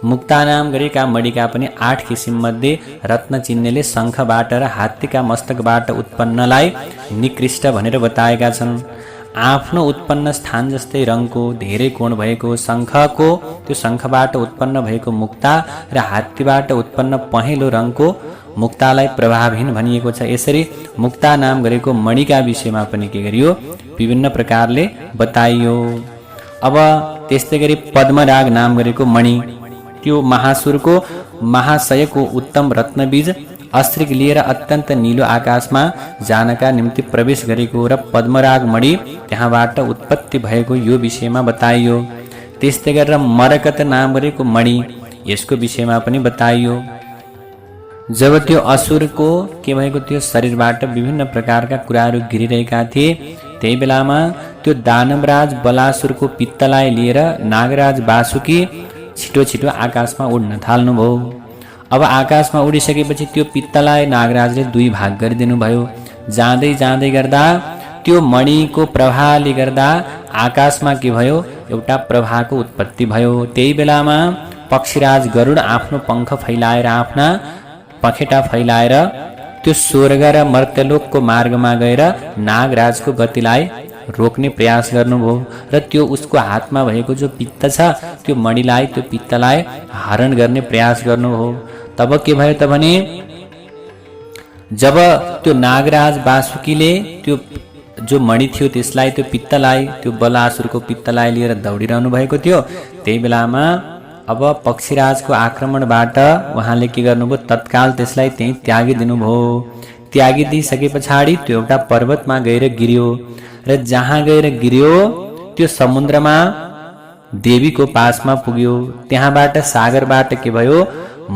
मुक्ता नाम गरेका मणिका पनि 8 किसिममध्ये रत्न चिन्नेले शङ्खबाट र हात्तीका मस्तकबाट उत्पन्नलाई निकृष्ट भनेर बताएका छन्। आफ्नो उत्पन्न स्थान जस्तै रङको धेरै कोण भएको शङ्खको, त्यो शङ्खबाट उत्पन्न भएको मुक्ता र हात्तीबाट उत्पन्न पहेँलो रङको मुक्तालाई प्रभावहीन भनिएको छ। यसरी मुक्ता नाम गरेको मणिका विषयमा पनि के गरियो, विभिन्न प्रकारले बताइयो। अब त्यस्तै गरी पद्मराग नाम गरेको मणि, त्यो महासुरको महाशयको उत्तम रत्नबीज अस्त्रिक लिएर अत्यन्त निलो आकाशमा जानका निम्ति प्रवेश गरेको र पद्मराग मणि त्यहाँबाट उत्पत्ति भएको यो विषयमा बताइयो। त्यस्तै गरेर मरकत नाम गरेको मणि, यसको विषयमा पनि बताइयो। जब त्यो असुरको के भएको थियो, शरीरबाट विभिन्न प्रकारका कुराहरू गिरिरहेका थिए, त्यही बेलामा त्यो दानवराज बलासुरको पित्तलाई लिएर नागराज वासुकी छिटो छिटो आकाशमा उड्न थाल्नुभयो। अब आकाशमा उडिसकेपछि त्यो पित्तलाई नागराजले 2 भाग गरिदिनु भयो। जाँदै जाँदै गर्दा त्यो मणिको प्रभावले गर्दा आकाशमा के भयो, एउटा प्रभाको उत्पत्ति भयो। त्यही बेलामा पक्षीराज गरुड आफ्नो पङ्ख फैलाएर, आफ्ना पखेटा फैलाएर त्यो स्वर्ग र मर्त्यलोकको मार्गमा गएर नागराजको गतिलाई रोक्ने प्रयास गर्नुभयो र त्यो उसको हातमा भएको जो पित्त छ त्यो मणिलाई त्यो पित्तलाई हरण गर्ने प्रयास गर्नुभयो। तब के भयो त भने जब त्यो नागराज वासुकीले त्यो जो मणि थियो त्यसलाई त्यो पित्तलाई त्यो बलासुरको पित्तलाई लिएर दौडिरहनु भएको थियो, त्यही बेलामा अब पक्षीराजको आक्रमणबाट उहाँले के गर्नुभयो तत्काल त्यसलाई त्यही त्यागिदिनु भयो। त्यागिदिइसके पछाडि त्यो एउटा पर्वतमा गएर गिर्यो र जहाँ गएर गिर्यो त्यो समुद्रमा देवीको पासमा पुग्यो। त्यहाँबाट सागरबाट के भयो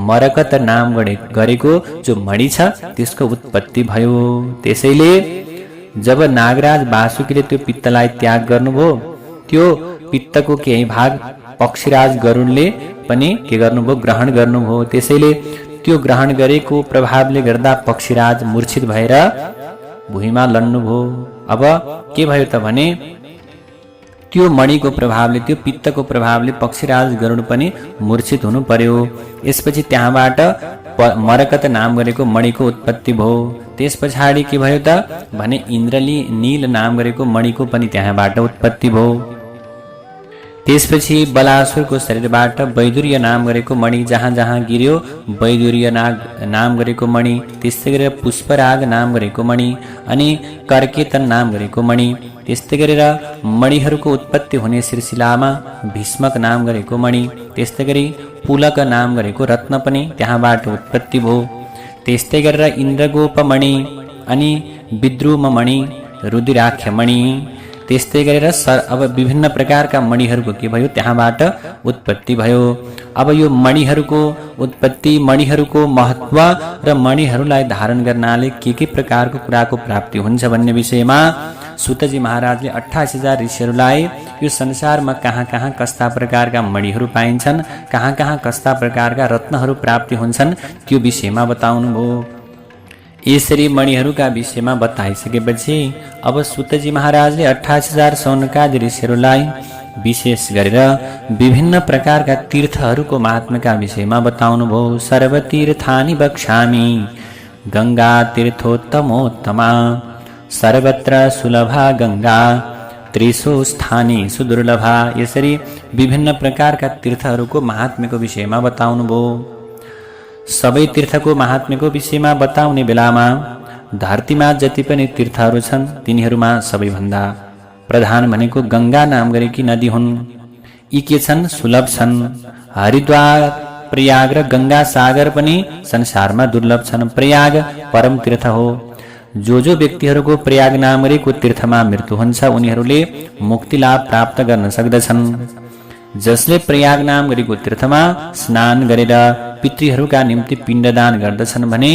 मरकत नाम गरेको जो मणि छ त्यसको उत्पत्ति भयो। त्यसैले जब नागराज वासुकीले त्यो पित्तलाई त्याग गर्नुभयो त्यो पित्तको केही भाग पक्षीराज गरुडले पनि के गर्नुभयो ग्रहण गर्नुभयो। त्यसैले त्यो ग्रहण गरेको प्रभावले गर्दा पक्षीराज मूर्छित भएर भुइँमा लड्नुभयो। अब के भयो त भने त्यो मणिको प्रभावले त्यो पित्तको प्रभावले पक्षीराज गरुड पनि मूर्छित हुनु पर्यो। यसपछि त्यहाँबाट मरकत नाम गरेको मणिको उत्पत्ति भयो। त्यस पछाडि के भयो त भने इन्द्रली नील नाम गरेको मणिको पनि त्यहाँबाट उत्पत्ति भयो। त्यसपछि बलासुरको शरीरबाट वैदुर्य नाम गरेको मणि जहाँ जहाँ गिर्यो वैदुर्य नाम गरेको मणि, त्यस्तै गरेर पुष्पराग नाम गरेको मणि अनि कर्केतन नाम गरेको मणि, त्यस्तै गरेर मणिहरूको उत्पत्ति हुने सिलसिलामा भीष्मक नाम गरेको मणि, त्यस्तै गरी पुलक नाम गरेको रत्न पनि त्यहाँबाट उत्पत्ति भयो। त्यस्तै गरेर इन्द्रगोपमणि अनि विद्रुममणि, रुद्राक्षमणि, त्यस्तै गरेर अब विभिन्न प्रकारका मणिहरूको के भयो त्यहाँबाट उत्पत्ति भयो। अब यो मणिहरूको उत्पत्ति, मणिहरूको महत्व र मणिहरूलाई धारण गर्नाले के प्रकारको कुराको प्राप्ति हुन्छ भन्ने विषयमा सुतजी महाराजले 28,000 ऋषिहरूलाई यो संसारमा कहाँ कहाँ कस्ता प्रकारका मणिहरू पाइन्छन्, कहाँ कहाँ कस्ता प्रकारका रत्नहरू प्राप्ति हुन्छन् त्यो विषयमा बताउनु भयो। यसरी मणिहरूका विषयमा बताइसकेपछि अब सुतजी महाराजले 28,000 सौनकादि ऋषिहरूलाई विशेष गरेर विभिन्न प्रकारका तीर्थहरूको महात्म्यका विषयमा बताउनु भयो। सर्वतीर्थानि वक्ष्यामि गंगा तीर्थोत्तमोत्तमा सर्वत्र सुलभा गंगा त्रिषु स्थानेषु दुर्लभा। यसरी विभिन्न प्रकारका तीर्थहरूको महात्म्यको विषयमा बताउनु भयो। सबै तीर्थको महात्म्यको विषयमा बताउने बेलामा धरतीमा जति पनि तीर्थहरू छन् तिनीहरूमा सबैभन्दा प्रधान भनेको गंगा नाम गरेकी नदी हुन्। यी के छन् सुलभ छन्। हरिद्वार प्रयाग र गंगा सागर पनि संसारमा दुर्लभ छन्। प्रयाग परम तीर्थ हो। जो व्यक्तिहरूको प्रयाग नाम गरेको तीर्थमा मृत्यु हुन्छ उनीहरूले मुक्ति लाभ प्राप्त गर्न सक्दछन्। जसले प्रयाग नाम गरेको तीर्थमा स्नान गरेर पितृहरूका निम्ति पिण्डदान गर्दछन् भने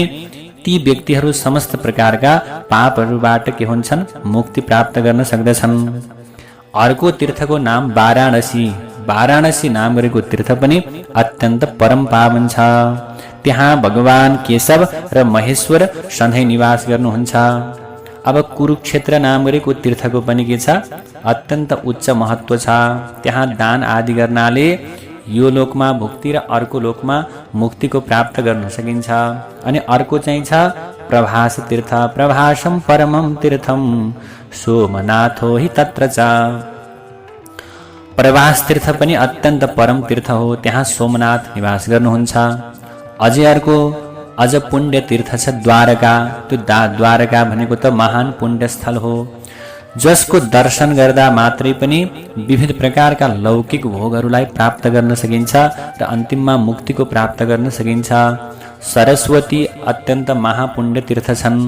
ती व्यक्तिहरू समस्त प्रकारका पापहरूबाट के हुन्छन् मुक्ति प्राप्त गर्न सक्दछन्। अर्को तीर्थको नाम वाराणसी। वाराणसी नाम गरेको तीर्थ पनि अत्यन्त परम पावन छ। त्यहाँ भगवान केशव र महेश्वर सधैँ निवास गर्नुहुन्छ। अब कुरुक्षेत्र नाम गरेको तीर्थको पनि के छ अत्यन्त उच्च महत्व छ। त्यहाँ दान आदि गर्नाले यो लोकमा भुक्ति र अर्को लोकमा मुक्तिको प्राप्त गर्न सकिन्छ। अनि अर्को चाहिँ छ प्रभास तीर्थ। प्रभासम परमम तीर्थम सोमनाथो हि तत्र च। प्रभास तीर्थ पनि अत्यन्त परम तीर्थ हो। त्यहाँ सोमनाथ निवास गर्नुहुन्छ। अझै अर्को अझ पुण्य तीर्थ छ द्वारका। त्यो द्वारका भनेको त महान पुण्य स्थल हो जसको दर्शन गर्दा मात्रै पनि विविध प्रकारका लौकिक भोगहरूलाई प्राप्त गर्न सकिन्छ र अन्तिममा मुक्तिको प्राप्त गर्न सकिन्छ। सरस्वती अत्यन्त महापुण्य तीर्थ छन्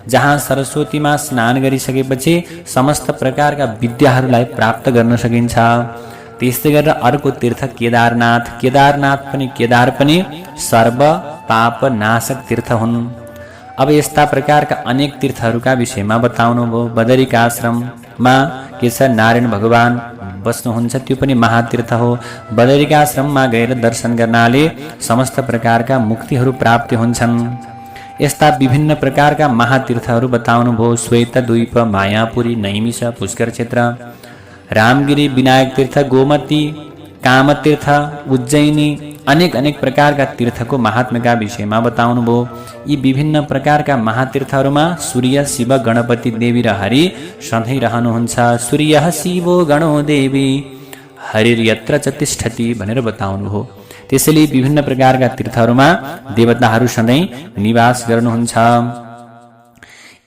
जहाँ सरस्वतीमा स्नान गरिसकेपछि समस्त प्रकारका विद्याहरूलाई प्राप्त गर्न सकिन्छ। त्यस्तै गरेर अर्को तीर्थ केदारनाथ। केदार पनि सर्व पाप नाशक तीर्थ हुन्। अब यस्ता प्रकारका अनेक तीर्थहरूका विषयमा बताउनु भयो। बदरिकाश्रममा के छ नारायण भगवान बस्नुहुन्छ त्यो पनि महातीर्थ हो। बदरिकाश्रममा गएर दर्शन गर्नाले समस्त प्रकारका मुक्तिहरू प्राप्ति हुन्छन्। यस्ता विभिन्न प्रकारका महातीर्थहरू बताउनु भयो। श्वेतद्वीप, मायापुरी, नैमिष, पुष्कर क्षेत्र, रामगिरी, विनायक तीर्थ, गोमती, कामतीर्थ, उज्जैनी अनेक प्रकारका तीर्थको महात्म्यका विषयमा बताउनु भयो। यी विभिन्न प्रकारका महातीर्थहरूमा सूर्य, शिव, गणपति, देवी र हरि सधैँ रहनुहुन्छ। सूर्य शिवो गणो देवी हरिर्यत्र च तिष्ठति भनेर बताउनु हो। त्यसैले विभिन्न प्रकारका तीर्थहरूमा देवताहरू सधैँ निवास गर्नुहुन्छ।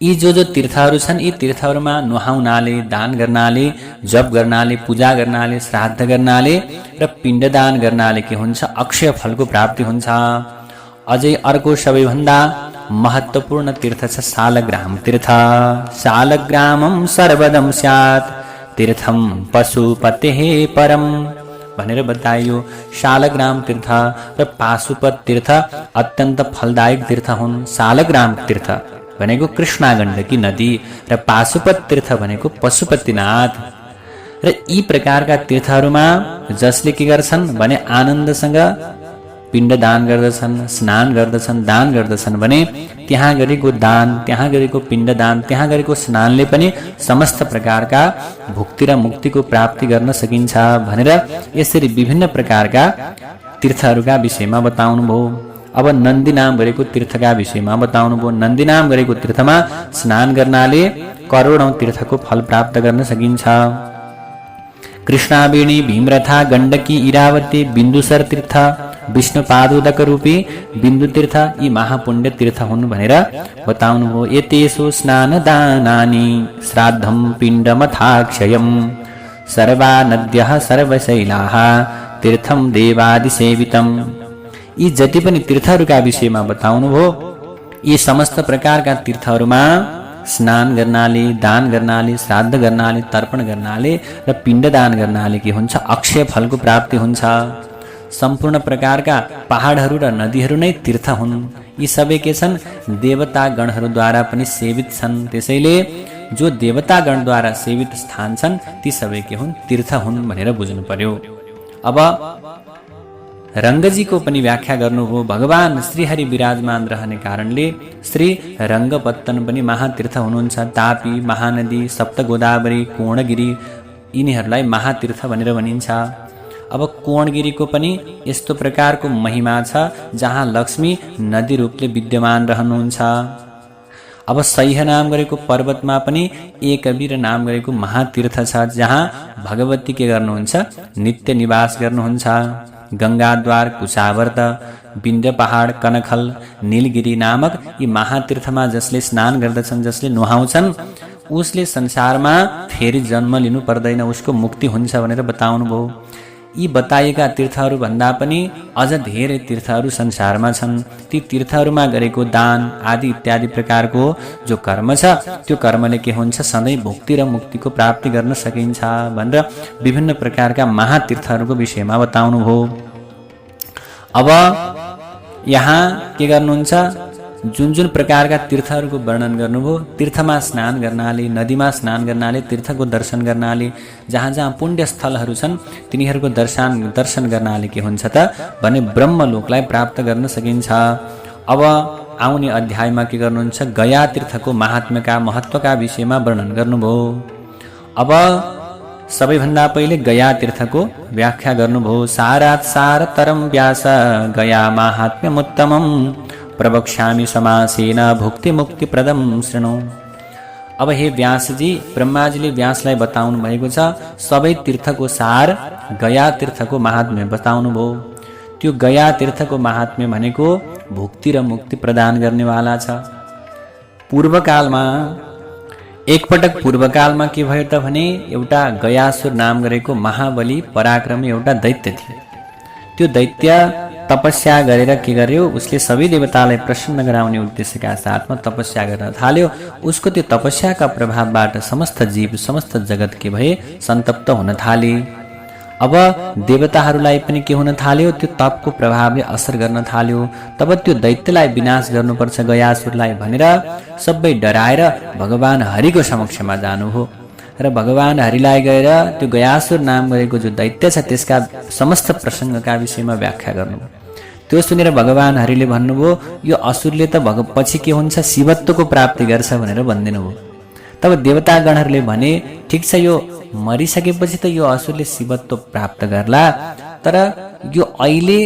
यी जो तीर्थहरू छन्, यी तीर्थहरूमा नुहाउनाले, दान गर्नाले, जप गर्नाले, पूजा गर्नाले, श्राद्ध गर्नाले र पिण्डदान गर्नाले के हुन्छ? अक्षय फलको प्राप्ति हुन्छ। अझै अर्को सबैभन्दा महत्त्वपूर्ण तीर्थ छ शालग्राम तीर्थ। शालग्रामं सर्वदं स्यात् तीर्थं पशुपतेः परम भनेर बताइयो। शालग्राम तीर्थ र पाशुपत तीर्थ अत्यन्त फलदायक तीर्थ हुन्। शालग्राम तीर्थ भनेको कृष्णागण्डकी नदी र पाशुपत तीर्थ भनेको पशुपतिनाथ। र यी प्रकारका तीर्थहरूमा जसले के गर्छन् भने आनन्दसँग पिण्डदान गर्दछन्, स्नान गर्दछन्, दान गर्दछन् भने त्यहाँ गरेको दान, त्यहाँ गरेको पिण्डदान, त्यहाँ गरेको स्नानले पनि समस्त प्रकारका भुक्ति र मुक्तिको प्राप्ति गर्न सकिन्छ भनेर यसरी विभिन्न प्रकारका तीर्थहरूका विषयमा बताउनु भयो। अब नन्दी नाम गरेको तीर्थका विषयमा बताउनु भयो। नन्दी नाम गरेको तीर्थमा स्नान गर्नाले करोडौं तीर्थको फल प्राप्त गर्न सकिन्छ। कृष्णावेणी, भीमरथा, गण्डकी, इरावती, बिन्दुसर तीर्थ, विष्णुपादोदक रूपी बिन्दु तीर्थ यी महापुण्य तीर्थ हुन् भनेर बताउनु भयो। एतेषु स्नान दानानि श्राद्धं पिण्डमथाक्षयं सर्वा नद्यः सर्वशैलाः तीर्थं देवादिसेवितं। यी जति पनि तीर्थहरूका विषयमा बताउनु भयो। यी समस्त प्रकारका तीर्थहरूमा स्नान गर्नाले, दान गर्नाले, श्राद्ध गर्नाले, तर्पण गर्नाले र पिण्डदान गर्नाले के हुन्छ? अक्षय फलको प्राप्ति हुन्छ। सम्पूर्ण प्रकारका पहाडहरू र नदीहरू नै तीर्थ हुन्। यी सबै के छन्? देवतागणहरूद्वारा पनि सेवित छन्। त्यसैले जो देवतागणद्वारा सेवित स्थान छन् ती सबै के हुन्? तीर्थ हुन् भनेर बुझ्नु पर्यो। अब रङ्गजीको पनि व्याख्या गर्नुभयो। भगवान श्रीहरि विराजमान रहने कारणले श्री रङ्गपत्तन पनि महातीर्थ हुनुहुन्छ। तापी, महानदी, सप्तगोदावरी, कोणगिरी यिनीहरूलाई महातीर्थ भनेर भनिन्छ। अब कोणगिरीको पनि यस्तो प्रकारको महिमा छ जहाँ लक्ष्मी नदी रूपले विद्यमान रहनुहुन्छ। अब सह्य नाम गरेको पर्वतमा पनि एकवीर नाम गरेको महातीर्थ छ जहाँ भगवती के गर्नुहुन्छ? नित्य निवास गर्नुहुन्छ। गङ्गाद्वार, कुचावर्त, विन्ध्य पहाड, कनखल, नीलगिरी नामक यी महातीर्थमा जसले स्नान गर्दछन्, जसले नुहाउँछन् उसले संसारमा फेरि जन्म लिनु पर्दैन, उसको मुक्ति हुन्छ भनेर बताउनु भयो। यी बताइएका तीर्थहरू भन्दा पनि अझ धेरै तीर्थहरू संसारमा छन्। ती तीर्थहरूमा गरेको दान आदि इत्यादि प्रकारको जो कर्म छ त्यो कर्मले के हुन्छ? सधैँ भुक्ति र मुक्तिको प्राप्ति गर्न सकिन्छ भनेर विभिन्न प्रकारका महातीर्थहरूको विषयमा बताउनु भयो। अब यहाँ के गर्नुहुन्छ? जुन जुन प्रकारका तीर्थहरूको वर्णन गर्नुभयो, तीर्थमा स्नान गर्नाले, नदीमा स्नान गर्नाले, तीर्थको दर्शन गर्नाले, जहाँ जहाँ पुण्य स्थलहरू छन् तिनीहरूको दर्शन गर्नाले के हुन्छ त भने ब्रह्मलोकलाई प्राप्त गर्न सकिन्छ। अब आउने अध्यायमा के गर्नुहुन्छ? गया तीर्थको महात्म्यका महत्त्वका विषयमा वर्णन गर्नुभयो। अब सबैभन्दा पहिले गया तीर्थको व्याख्या गर्नुभयो। सारात् सारतरं व्यास गया माहात्म्यमुत्तमं प्रवक्ष्यामि समासेन भुक्ति मुक्ति प्रदम शृणु। अब हे व्यासजी, ब्रह्माजीले व्यासलाई बताउनु भएको छ सबै तीर्थको सार गया तीर्थको महात्म्य बताउनु भयो। त्यो गया तीर्थको महात्म्य भनेको भुक्ति र मुक्ति प्रदान गर्नेवाला छ। पूर्वकालमा एकपटक पूर्वकालमा के भयो त भने एउटा गयासुर नाम गरेको महाबली पराक्रमी एउटा दैत्य थियो। त्यो दैत्य तपस्या गरेर के गर्यो? उसले सबै देवतालाई प्रसन्न गराउने उद्देश्यका साथमा तपस्या गर्न थाल्यो। उसको त्यो तपस्याका प्रभावबाट समस्त जीव, समस्त जगत के भए? सन्तप्त हुन थाले। अब देवताहरूलाई पनि के हुन थाल्यो? त्यो तपको प्रभावले असर गर्न थाल्यो। तब त्यो दैत्यलाई विनाश गर्नुपर्छ गयासुरलाई भनेर सबै डराएर भगवान हरिको समक्षमा जानु हो र भगवान हरिलाई गएर त्यो गयासुर नाम गरेको जो दैत्य छ त्यसका समस्त प्रसङ्गका विषयमा व्याख्या गर्नुभयो। त्यो सुनेर भगवान हरिले भन्नुभयो यो असुरले त पछि के हुन्छ? शिवत्वको प्राप्ति गर्छ भनेर भनिदिनु भयो। तब देवतागणहरूले भने ठिक छ, यो मरिसकेपछि त यो असुरले शिवत्व प्राप्त गर्ला, तर यो अहिले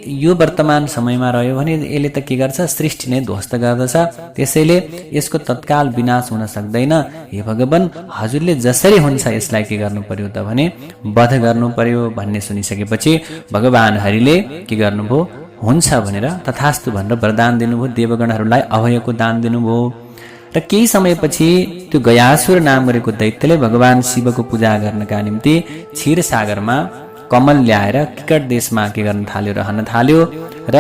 यो वर्तमान समयमा रह्यो भने यसले त के गर्छ, सृष्टि नै ध्वस्त गर्दछ। त्यसैले यसको तत्काल विनाश हुन सक्दैन। हे भगवान, हजुरले जसरी हुन्छ यसलाई के गर्नु पर्यो त भने वध गर्नु पर्यो भन्ने सुनिसकेपछि भगवान हरिले के गर्नुभयो, हुन्छ भनेर तथास्तु भनेर वरदान दिनुभयो। देवगणहरूलाई अभयको दान दिनुभयो। र केही समयपछि त्यो गयासुर नाम गरेको दैत्यले भगवान शिवको पूजा गर्नका निम्ति क्षीरसागरमा कमल ल्याएर किकट देशमा के गर्न थाल्यो, रहन थाल्यो। र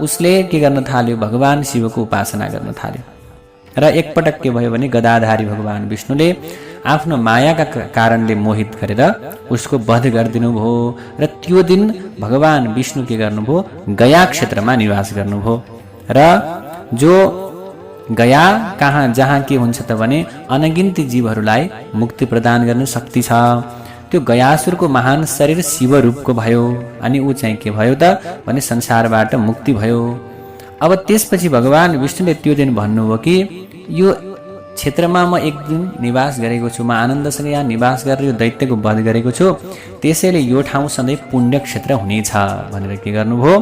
उसले के गर्न थाल्यो, भगवान शिवको उपासना गर्न थाल्यो। र एकपटक के भयो भने गदाधारी भगवान विष्णुले आफ्नो मायाका कारणले मोहित गरेर उसको वध गरिदिनु भयो। र त्यो दिन भगवान विष्णु के गर्नुभयो, गया क्षेत्रमा निवास गर्नुभयो। र जो गया कहाँ जहाँ के हुन्छ त भने अनगिन्ती जीवहरूलाई मुक्ति प्रदान गर्ने शक्ति छ। त्यो गयासुरको महान शरीर शिव रूपको भयो। अनि ऊ चाहिँ के भयो त भने संसारबाट मुक्ति भयो। अब त्यसपछि भगवान विष्णुले त्यो दिन भन्नुभयो कि यो क्षेत्रमा म एक दिन निवास गरेको छु, म आनन्दसँग यहाँ निवास गरेर यो दैत्यको वध गरेको छु। त्यसैले यो ठाउँ सधैँ पुण्य क्षेत्र हुनेछ भनेर के गर्नुभयो,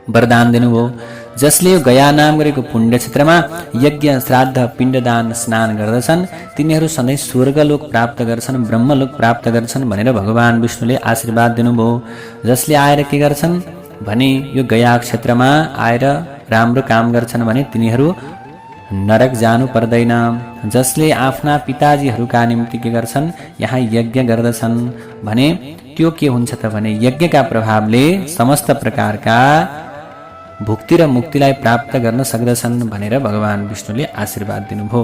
वरदान दिनुभयो। जसले यो गया नाम गरेको पुण्य क्षेत्रमा यज्ञ श्राद्ध पिण्डदान स्नान गर्दछन् तिनीहरू सधैँ स्वर्गलोक प्राप्त गर्छन्, ब्रह्मलोक प्राप्त गर्छन् भनेर भगवान विष्णुले आशीर्वाद दिनुभयो। जसले आएर के गर्छन् भने यो गया क्षेत्रमा आएर राम्रो काम गर्छन् भने तिनीहरू नरक जानु पर्दैन। जसले आफ्ना पिताजीहरूका निम्ति के गर्छन्, यहाँ यज्ञ गर्दछन् भने त्यो के हुन्छ त भने यज्ञका प्रभावले समस्त प्रकारका भुक्ति र मुक्तिलाई प्राप्त गर्न सक्दछन् भनेर भगवान विष्णुले आशीर्वाद दिनुभयो।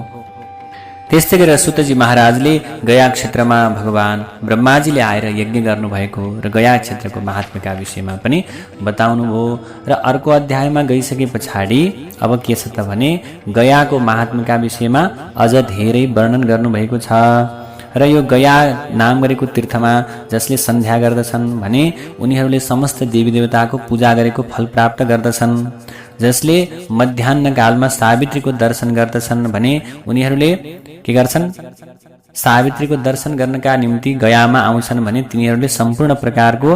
त्यस्तै गरेर सुतजी महाराजले गया क्षेत्रमा भगवान ब्रह्माजीले आएर यज्ञ गर्नुभएको र गया क्षेत्रको महात्म्यका विषयमा पनि बताउनुभयो। र अर्को अध्यायमा गइसके पछाडि अब के छ त भने गयाको महात्म्यका विषयमा अझ धेरै वर्णन गर्नुभएको छ। र यो गया नाम गरेको तीर्थमा जसले सन्ध्या गर्दछन् भने उनीहरूले समस्त देवी देवताको पूजा गरेको फल प्राप्त गर्दछन्। जसले मध्याह्न कालमा सावित्रीको दर्शन गर्दछन् भने उनीहरूले के गर्छन्, सावित्रीको दर्शन गर्नका निम्ति गयामा आउँछन् भने तिनीहरूले सम्पूर्ण प्रकारको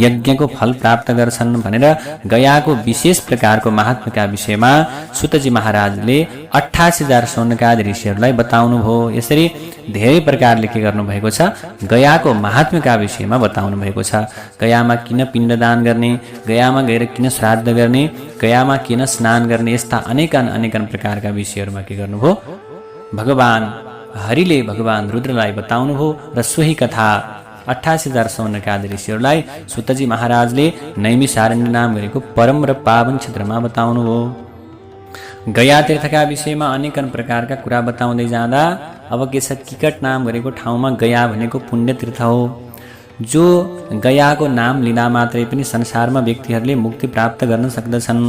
यज्ञको फल प्राप्त गर्छन् भनेर गयाको विशेष प्रकारको महात्म्यका विषयमा सुतजी महाराजले 88,000 स्वर्णकाद ऋषिहरूलाई बताउनुभयो। यसरी धेरै प्रकारले के गर्नुभएको छ, गयाको महात्म्यका विषयमा बताउनु भएको छ। गयामा किन पिण्डदान गर्ने, गयामा गएर किन श्राद्ध गर्ने, गयामा किन स्नान गर्ने, यस्ता अनेकन प्रकारका विषयहरूमा के गर्नुभयो, भगवान हरिले भगवान रुद्रलाई बताउनुभयो। र सोही कथा 88,000 स्वर्णकाद ऋषिहरूलाई सुतजी महाराजले नैमिषारण्य नाम गरेको परम र पावन क्षेत्रमा बताउनुभयो। गया तीर्थका विषयमा अनेकन प्रकारका कुरा बताउँदै जाँदा अब के छ, किकट नाम गरेको ठाउँमा गया भनेको पुण्य तीर्थ हो। जो गयाको नाम लिँदा मात्रै पनि संसारमा व्यक्तिहरूले मुक्ति प्राप्त गर्न सक्दछन्।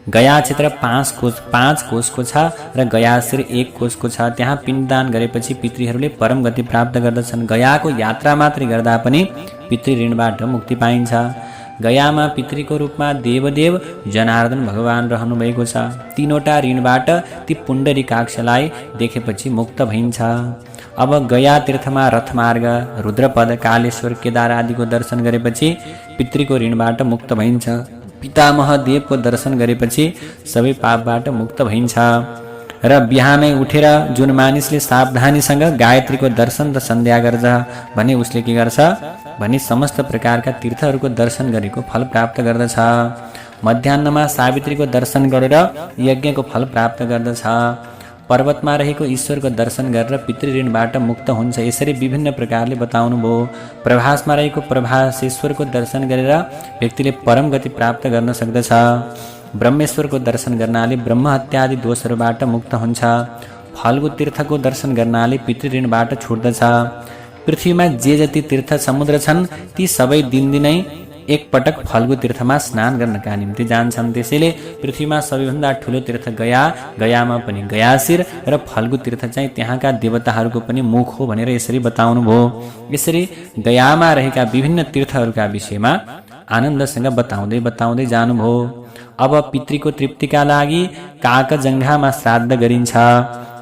गया क्षेत्र 5 कोषको छ र गयाशिर 1 कोषको छ। त्यहाँ पिण्डदान गरेपछि पितृहरूले परम गति प्राप्त गर्दछन्। गयाको यात्रा मात्रै गर्दा पनि पितृ ऋणबाट मुक्ति पाइन्छ। गयामा पितृको रूपमा देवदेव जनार्दन भगवान रहनु भएको छ। 3वटा ऋणबाट ती पुण्डरीकाक्षलाई देखेपछि मुक्त भइन्छ। अब गया तीर्थमा रथमार्ग, रुद्रपद, कालेश्वर, केदार आदिको दर्शन गरेपछि पितृको ऋणबाट मुक्त भइन्छ। पितामह देवको दर्शन गरेपछि सबै पापबाट मुक्त भइन्छ। र बिहानै उठेर जुन मानिसले सावधानीसँग गायत्रीको दर्शन र सन्ध्या गर्छ भने उसले के गर्छ भने समस्त प्रकारका तीर्थहरूको दर्शन गरेको फल प्राप्त गर्दछ। मध्याह्नमा सावित्रीको दर्शन गरेर यज्ञको फल प्राप्त गर्दछ। पर्वतमा रहेको ईश्वरको दर्शन गरेर पितृऋणबाट मुक्त हुन्छ। यसरी विभिन्न प्रकारले बताउनु भयो। प्रभासमा रहेको प्रभासेश्वरको दर्शन गरेर व्यक्तिले परम गति प्राप्त गर्न सक्दछ। ब्रह्मेश्वरको दर्शन गर्नाले ब्रह्म हत्या आदि दोषहरूबाट मुक्त हुन्छ। फल्गु तीर्थको दर्शन गर्नाले पितृऋणबाट छुट्दछ। पृथ्वीमा जे जति तीर्थ समुद्र छन् ती सबै दिनदिनै एकपटक फल्गु तीर्थमा स्नान गर्नका निम्ति जान्छन्। त्यसैले पृथ्वीमा सबैभन्दा ठुलो तीर्थ गया, गयामा पनि गयाशिर र फल्गु तीर्थ चाहिँ त्यहाँका देवताहरूको पनि मुख हो भनेर यसरी बताउनु भयो। यसरी गयामा रहेका विभिन्न तीर्थहरूका विषयमा आनन्दसँग बताउँदै जानुभयो। अब पितृको तृप्तिका लागि काकजङ्घामा श्राद्ध गरिन्छ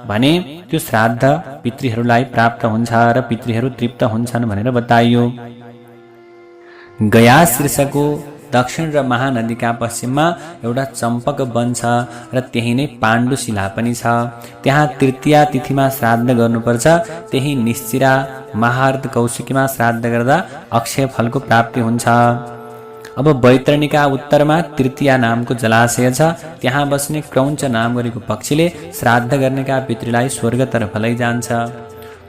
भने त्यो श्राद्ध पितृहरूलाई प्राप्त हुन्छ र पितृहरू तृप्त हुन्छन् भनेर बताइयो। गया शीर्षको दक्षिण र महानदीका पश्चिममा एउटा चम्पक वन छ र त्यही नै पाण्डुशिला पनि छ। त्यहाँ तृतीया तिथिमा श्राद्ध गर्नुपर्छ। त्यही निश्चिरा महार्त कौशिकीमा श्राद्ध गर्दा अक्षय फलको प्राप्ति हुन्छ। अब बैतरणीका उत्तरमा तृतीया नामको जलाशय छ। त्यहाँ बस्ने क्रौञ्च नाम गरेको पक्षीले श्राद्ध गर्नेका पितृलाई स्वर्गतर्फ लैजान्छ।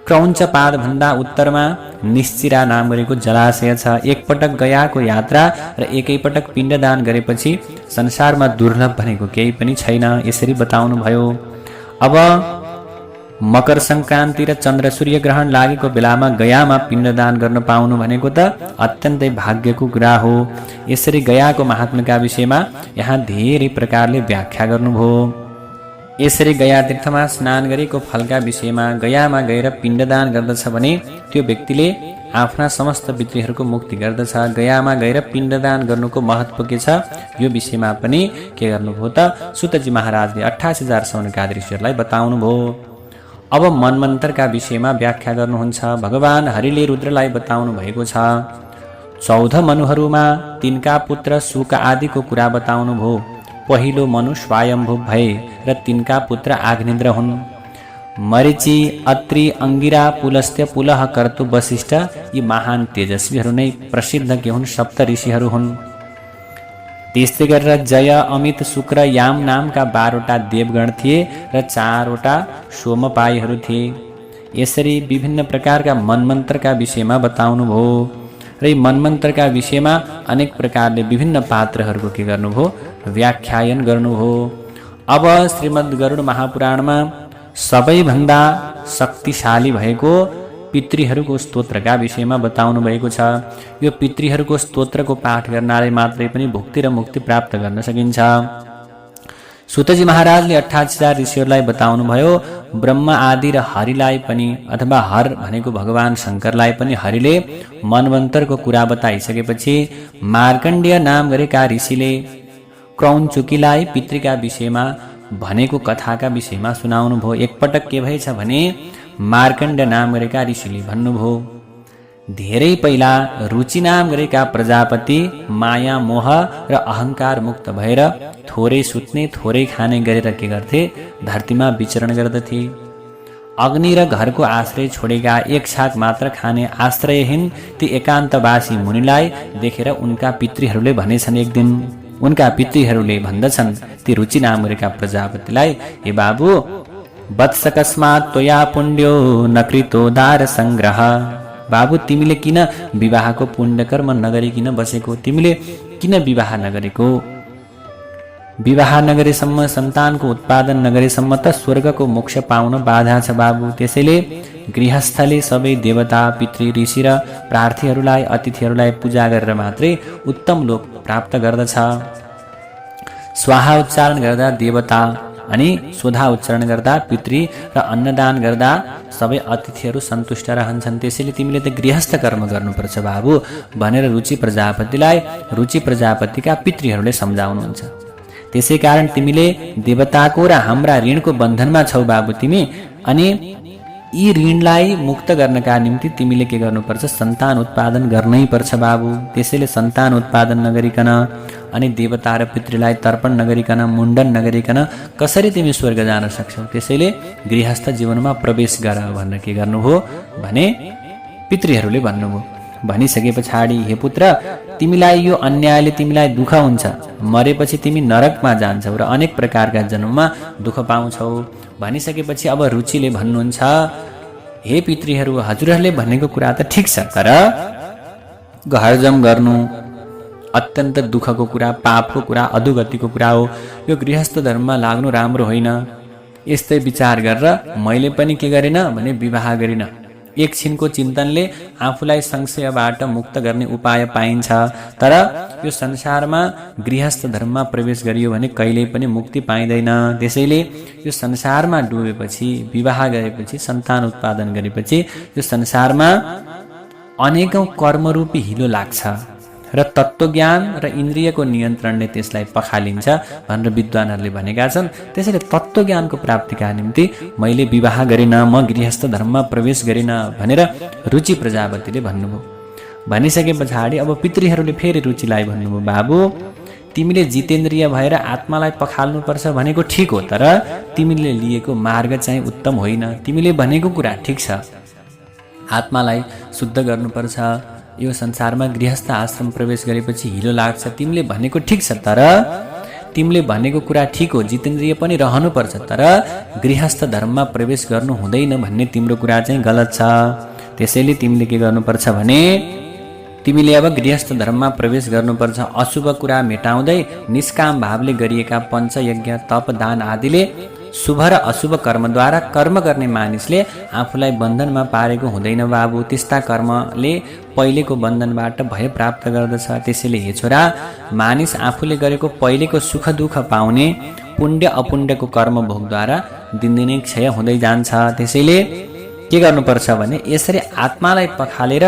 क्रौञ्च पादभन्दा उत्तरमा निश्चिरा नाम गरेको जलाशय छ। एकपटक गयाको यात्रा र एकैपटक पिण्डदान गरेपछि संसारमा दुर्लभ भनेको केही पनि छैन, यसरी बताउनु भयो। अब मकर सङ्क्रान्ति र चन्द्र सूर्य ग्रहण लागेको बेलामा गयामा पिण्डदान गर्न पाउनु भनेको त अत्यन्तै भाग्यको कुरा हो। यसरी गयाको महात्म्यका विषयमा यहाँ धेरै प्रकारले व्याख्या गर्नुभयो। यसरी गया तीर्थमा स्नान गरेको फलका विषयमा गयामा गएर पिण्डदान गर्दछ भने त्यो व्यक्तिले आफ्ना समस्त पितृहरूको मुक्ति गर्दछ। गयामा गएर पिण्डदान गर्नुको महत्त्व के छ यो विषयमा पनि के गर्नुभयो त सुतजी महाराजले 88,000 सौनकादि ऋषिहरूलाई बताउनुभयो। अब मनमन्त्रका विषयमा व्याख्या गर्नुहुन्छ। भगवान हरिले रुद्रलाई बताउनु भएको छ। 14 मनुहरूमा तिनका पुत्र सुक आदिको कुरा बताउनु भयो। पहिलो मनु स्वयम्भू भए र तिनका पुत्र आग्नेन्द्र हुन्। मरिचि, अत्रि, अंगिरा, पुलस्त्य, पुलह, कर्तु, वशिष्ठ यी महान तेजस्वीहरू नै प्रसिद्ध के हुन्, सप्त ऋषिहरू हुन्। त्यस्तै गरेर जय, अमित, शुक्र, याम नामका 12वटा देवगण थिए र 4वटा सोमपाईहरू थिए। यसरी विभिन्न प्रकारका मनमन्त्रका विषयमा बताउनु भयो र यी मनमन्त्रका विषयमा अनेक प्रकारले विभिन्न पात्रहरूको के गर्नुभयो व्याख्यान गर्नुभयो। अब श्रीमद् गरुड महापुराणमा सबैभन्दा शक्तिशाली भएको पितृहरूको स्तोत्रका विषयमा बताउनु भएको छ। यो पितृहरूको स्तोत्रको पाठ गर्नाले मात्रै पनि भुक्ति र मुक्ति प्राप्त गर्न सकिन्छ। सुतजी महाराजले 88,000 ऋषिहरूलाई बताउनु भयो। ब्रह्म आदि र हरिलाई पनि अथवा हर भनेको भगवान शङ्करलाई पनि हरिले मनमन्त्रको कुरा बताइसकेपछि मार्कण्डेय नाम गरेका ऋषिले क्रौञ्चुकीलाई पितृका विषयमा भनेको कथाका विषयमा सुनाउनु भयो। एकपटक के भएछ भने मार्कण्ड नाम गरेका ऋषिले भन्नुभयो, धेरै पहिला रुचि नाम गरेका प्रजापति माया मोह र अहंकार मुक्त भएर थोरै सुत्ने थोरै खाने गरेर के गर्थे धरतीमा विचरण गर्दथे। अग्नि र घरको आश्रय छोडेका एक छाक मात्र खाने आश्रयहीन ती एकान्तवासी मुनिलाई देखेर उनका पितृहरूले भनेछन्, एक दिन उनका पितृहरूले भन्दछन् ती रुचि नाम गरेका प्रजापतिलाई, हे बाबु वत्सकस्मात् त्वया पुण्यो नकृतो दार संग्रह। बाबु तिमीले किन विवाहको पुण्य कर्म नगरिकन बसेको, तिमीले किन विवाह नगरेको? विवाह नगरेसम्म सन्तानको उत्पादन नगरेसम्म त स्वर्गको मोक्ष पाउन बाधा छ बाबु। त्यसैले गृहस्थले सबै देवता पितृ ऋषि र प्रार्थीहरूलाई अतिथिहरूलाई पूजा गरेर मात्रै उत्तम लोक प्राप्त गर्दछ। स्वाहा उच्चारण गर्दा देवता अनि स्वधा उच्चारण गर्दा पितृ र अन्नदान गर्दा सबै अतिथिहरू सन्तुष्ट रहन्छन्। त्यसैले तिमीले त गृहस्थ कर्म गर्नुपर्छ बाबु भनेर रुचि प्रजापतिलाई रुचि प्रजापतिका पितृहरूले सम्झाउनुहुन्छ। त्यसै कारण तिमीले देवताको र हाम्रा ऋणको बन्धनमा छौ बाबु तिमी, अनि यी ऋणलाई मुक्त गर्नका निम्ति तिमीले के गर्नुपर्छ, सन्तान उत्पादन गर्नै पर्छ बाबु। त्यसैले सन्तान उत्पादन नगरिकन अनि देवता र पितृलाई तर्पण नगरिकन मुण्डन नगरिकन कसरी तिमी स्वर्ग जान सक्छौ? त्यसैले गृहस्थ जीवनमा प्रवेश गर भनेर के गर्नुभयो भने पितृहरूले भन्नुभयो। भनिसके पछाडि हे पुत्र तिमीलाई यो अन्यायले तिमीलाई दुःख हुन्छ, मरेपछि तिमी नरकमा जान्छौ र अनेक प्रकारका जन्ममा दुःख पाउँछौ। भनिसकेपछि अब रुचिले भन्नुहुन्छ, हे पितृहरू हजुरहरूले भनेको कुरा त ठिक छ, तर घरजम गर्नु अत्यन्त दुःखको कुरा, पापको कुरा, अधोगतिको कुरा हो। यो गृहस्थ धर्ममा लाग्नु राम्रो होइन। यस्तै विचार गरेर मैले पनि के गरिन भने विवाह गरिन। एकछिनको चिन्तनले आफूलाई संशयबाट मुक्त गर्ने उपाय पाइन्छ, तर यो संसारमा गृहस्थ धर्ममा प्रवेश गरियो भने कहिल्यै पनि मुक्ति पाइँदैन। त्यसैले यो संसारमा डुबेपछि विवाह गरेपछि सन्तान उत्पादन गरेपछि यो संसारमा अनेकौं कर्मरूपी हिलो लाग्छ र तत्त्वज्ञान र इन्द्रियको नियन्त्रणले त्यसलाई पखालिन्छ भनेर विद्वानहरूले भनेका छन्। त्यसैले तत्त्वज्ञानको प्राप्तिका निम्ति मैले विवाह गरिन, म गृहस्थ धर्ममा प्रवेश गरिन भनेर रुचि प्रजापतिले भन्नुभयो। भनिसके पछाडि अब पितृहरूले फेरि रुचिलाई भन्नुभयो, बाबु तिमीले जितेन्द्रिय भएर आत्मालाई पखाल्नुपर्छ भनेको ठिक हो, तर तिमीले लिएको मार्ग चाहिँ उत्तम होइन। तिमीले भनेको कुरा ठिक छ, आत्मालाई शुद्ध गर्नुपर्छ, यो संसारमा गृहस्थ आश्रम प्रवेश गरेपछि हिलो लाग्छ, तिमीले भनेको ठिक छ, तर तिमीले भनेको कुरा ठिक हो, जितेन्द्रिय पनि रहनुपर्छ, तर गृहस्थ धर्ममा प्रवेश गर्नु हुँदैन भन्ने तिम्रो कुरा चाहिँ गलत छ। त्यसैले तिमीले के गर्नुपर्छ भने तिमीले अब गृहस्थ धर्ममा प्रवेश गर्नुपर्छ। अशुभ कुरा मेटाउँदै निष्काम भावले गरिएका पञ्चयज्ञ तप दान आदिले शुभ र अशुभ कर्मद्वारा कर्म गर्ने मानिसले आफूलाई बन्धनमा पारेको हुँदैन बाबु। त्यस्ता कर्मले पहिलेको बन्धनबाट भय प्राप्त गर्दछ। त्यसैले हे छोरा, मानिस आफूले गरेको पहिलेको सुख दुःख पाउने पुण्य अपुण्यको कर्म भोगद्वारा दिनदिनै क्षय हुँदै जान्छ। त्यसैले के गर्नुपर्छ भने यसरी आत्मालाई पखालेर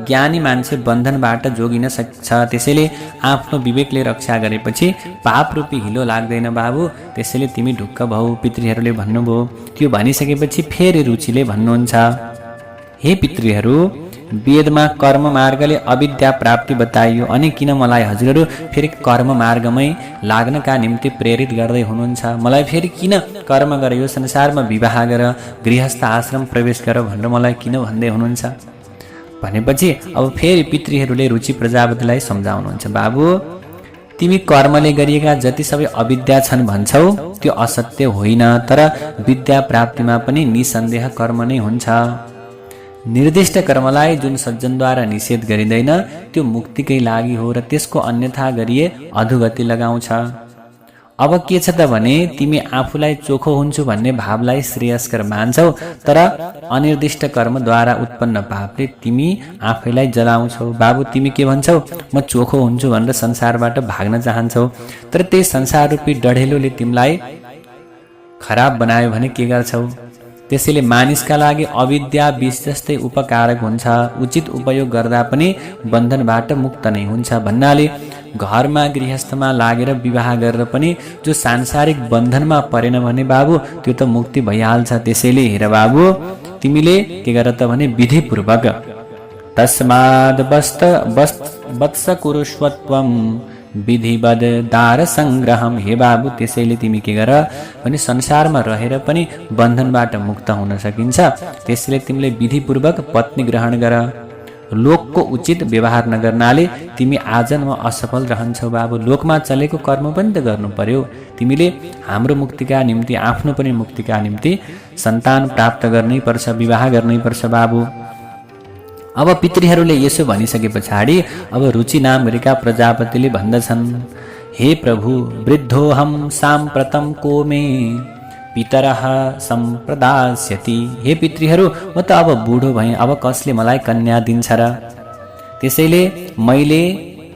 ज्ञानी मान्छे बन्धनबाट जोगिन सक्छ। त्यसैले आफ्नो विवेकले रक्षा गरेपछि पाप रूपी हिलो लाग्दैन बाबु। त्यसैले तिमी ढुक्क भौ, पितृहरूले भन्नुभयो। त्यो भनिसकेपछि फेरि रुचिले भन्नुहुन्छ, हे पितृहरू, वेदमा कर्म मार्गले अविद्या प्राप्ति बताइयो, अनि किन मलाई हजुरहरू फेरि कर्म मार्गमै लाग्नका निम्ति प्रेरित गर्दै हुनुहुन्छ? मलाई फेरि किन कर्म गर, यो संसारमा विवाह गर, गृहस्थ आश्रम प्रवेश गर भनेर मलाई किन भन्दै हुनुहुन्छ? भनेपछि अब फेरि पितृहरूले रुचि प्रजापतिलाई सम्झाउनुहुन्छ, बाबु तिमी कर्मले गरिएका जति सबै अविद्या छन् भन्छौ त्यो असत्य होइन, तर विद्या प्राप्तिमा पनि निसन्देह कर्म नै हुन्छ। निर्दिष्ट कर्मलाई जुन सज्जनद्वारा निषेध गरिँदैन त्यो मुक्तिकै लागि हो र त्यसको अन्यथा गरिए अधोगति लगाउँछ। अब के छ त भने तिमी आफूलाई चोखो हुन्छु भन्ने भावलाई श्रेयस्कर मान्छौ, तर अनिर्दिष्ट कर्मद्वारा उत्पन्न पापले तिमी आफैलाई जलाउँछौ। बाबु तिमी के भन्छौ? म चोखो हुन्छु भनेर संसारबाट भाग्न चाहन्छौ, तर त्यही संसार रूपी डढेलोले तिमीलाई खराब बनायो भने के गर्छौ? त्यसैले मानिसका लागि अविद्या विष जस्तै उपकारक हुन्छ, उचित उपयोग गर्दा पनि बन्धनबाट मुक्त नै हुन्छ। भन्नाले घरमा गृहस्थमा लागेर विवाह गरेर पनि जो सांसारिक बन्धनमा परेन भने बाबु त्यो त मुक्ति भइहाल्छ। त्यसैले हेर बाबु, तिमीले के गर त भने विधिपूर्वक तस्माद् वत्स कुरुष्वत्वम् विधिवद् दार संग्रहम। हे बाबु, त्यसैले तिमी के गर भने संसारमा रहेर पनि बन्धनबाट मुक्त हुन सकिन्छ। त्यसैले तिमीले विधिपूर्वक पत्नी ग्रहण गर। लोकको उचित व्यवहार नगर्नाले तिमी आजन्म असफल रहन्छौ बाबु। लोकमा चलेको कर्म पनि त गर्नु पर्यो। तिमीले हाम्रो मुक्तिका निम्ति, आफ्नो पनि मुक्तिका निम्ति सन्तान प्राप्त गर्नै पर्छ, विवाह गर्नै पर्छ बाबु। अब पितृहरूले यसो भनिसके पछाडि अब रुचि नाम गरेका प्रजापतिले भन्दछन्, हे प्रभु, वृद्धोहम साम्प्रतम कोमे पितरः सम्प्रदास्यति। हे पितृहरू, म त अब बुढो भएँ, अब कसले मलाई कन्या दिन्छ र? त्यसैले मैले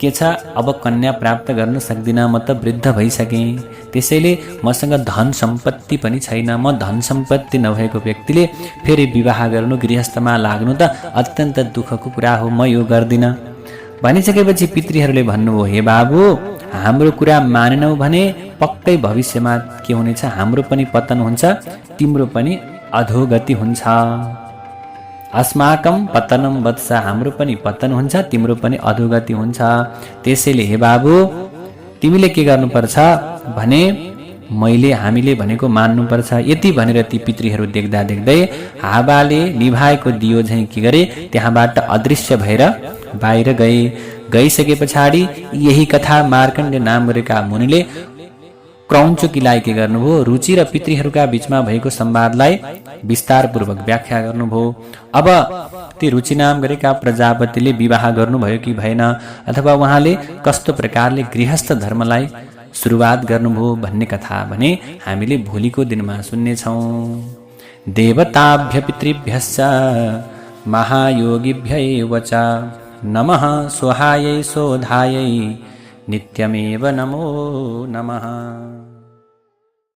के छ, अब कन्या प्राप्त गर्न सक्दिनँ, म त वृद्ध भइसकेँ। त्यसैले मसँग धन सम्पत्ति पनि छैन। म धन सम्पत्ति नभएको व्यक्तिले फेरि विवाह गर्नु, गृहस्थमा लाग्नु त अत्यन्त दुःखको कुरा हो, म यो गर्दिनँ। भनिसकेपछि पितृहरूले भन्नुभयो, हे बाबु, हाम्रो कुरा मानेनौ भने पक्कै भविष्यमा के हुनेछ, हाम्रो पनि पतन हुन्छ, तिम्रो पनि अधोगति हुन्छ। अस्माकं पतनम वत्स, हाम्रो पनि पतन हुन्छ, तिम्रो पनि अधोगति हुन्छ। त्यसैले हे बाबु, तिमीले के गर्नुपर्छ भने हामीले भनेको मान्नुपर्छ। यति भनेर ती पितृहरू देख्दा देख्दै हावाले निभाएको दियो झैँ के गरे त्यहाँबाट अदृश्य भएर बाहिर गइसके पछाडि यही कथा मार्कण्डेय नाम गरेका मुनिले क्रौञ्चुकीलाई के गर्नुभयो, रुचि र पितृहरूका बीचमा भएको संवादलाई विस्तारपूर्वक व्याख्या गर्नुभयो। अब ती रुचि नाम गरेका प्रजापतिले विवाह गर्नुभयो कि भएन, अथवा उहाँले कस्तो प्रकारले गृहस्थ धर्मलाई सुरुवात गर्नुभयो भन्ने कथा भने हामीले भोलिको दिनमा सुन्नेछौँ। देवताभ्य पितृभ्यश्च महायोगिभ्यैव च नमः सोहायै सोधायै नित्यमेव नमो नमः।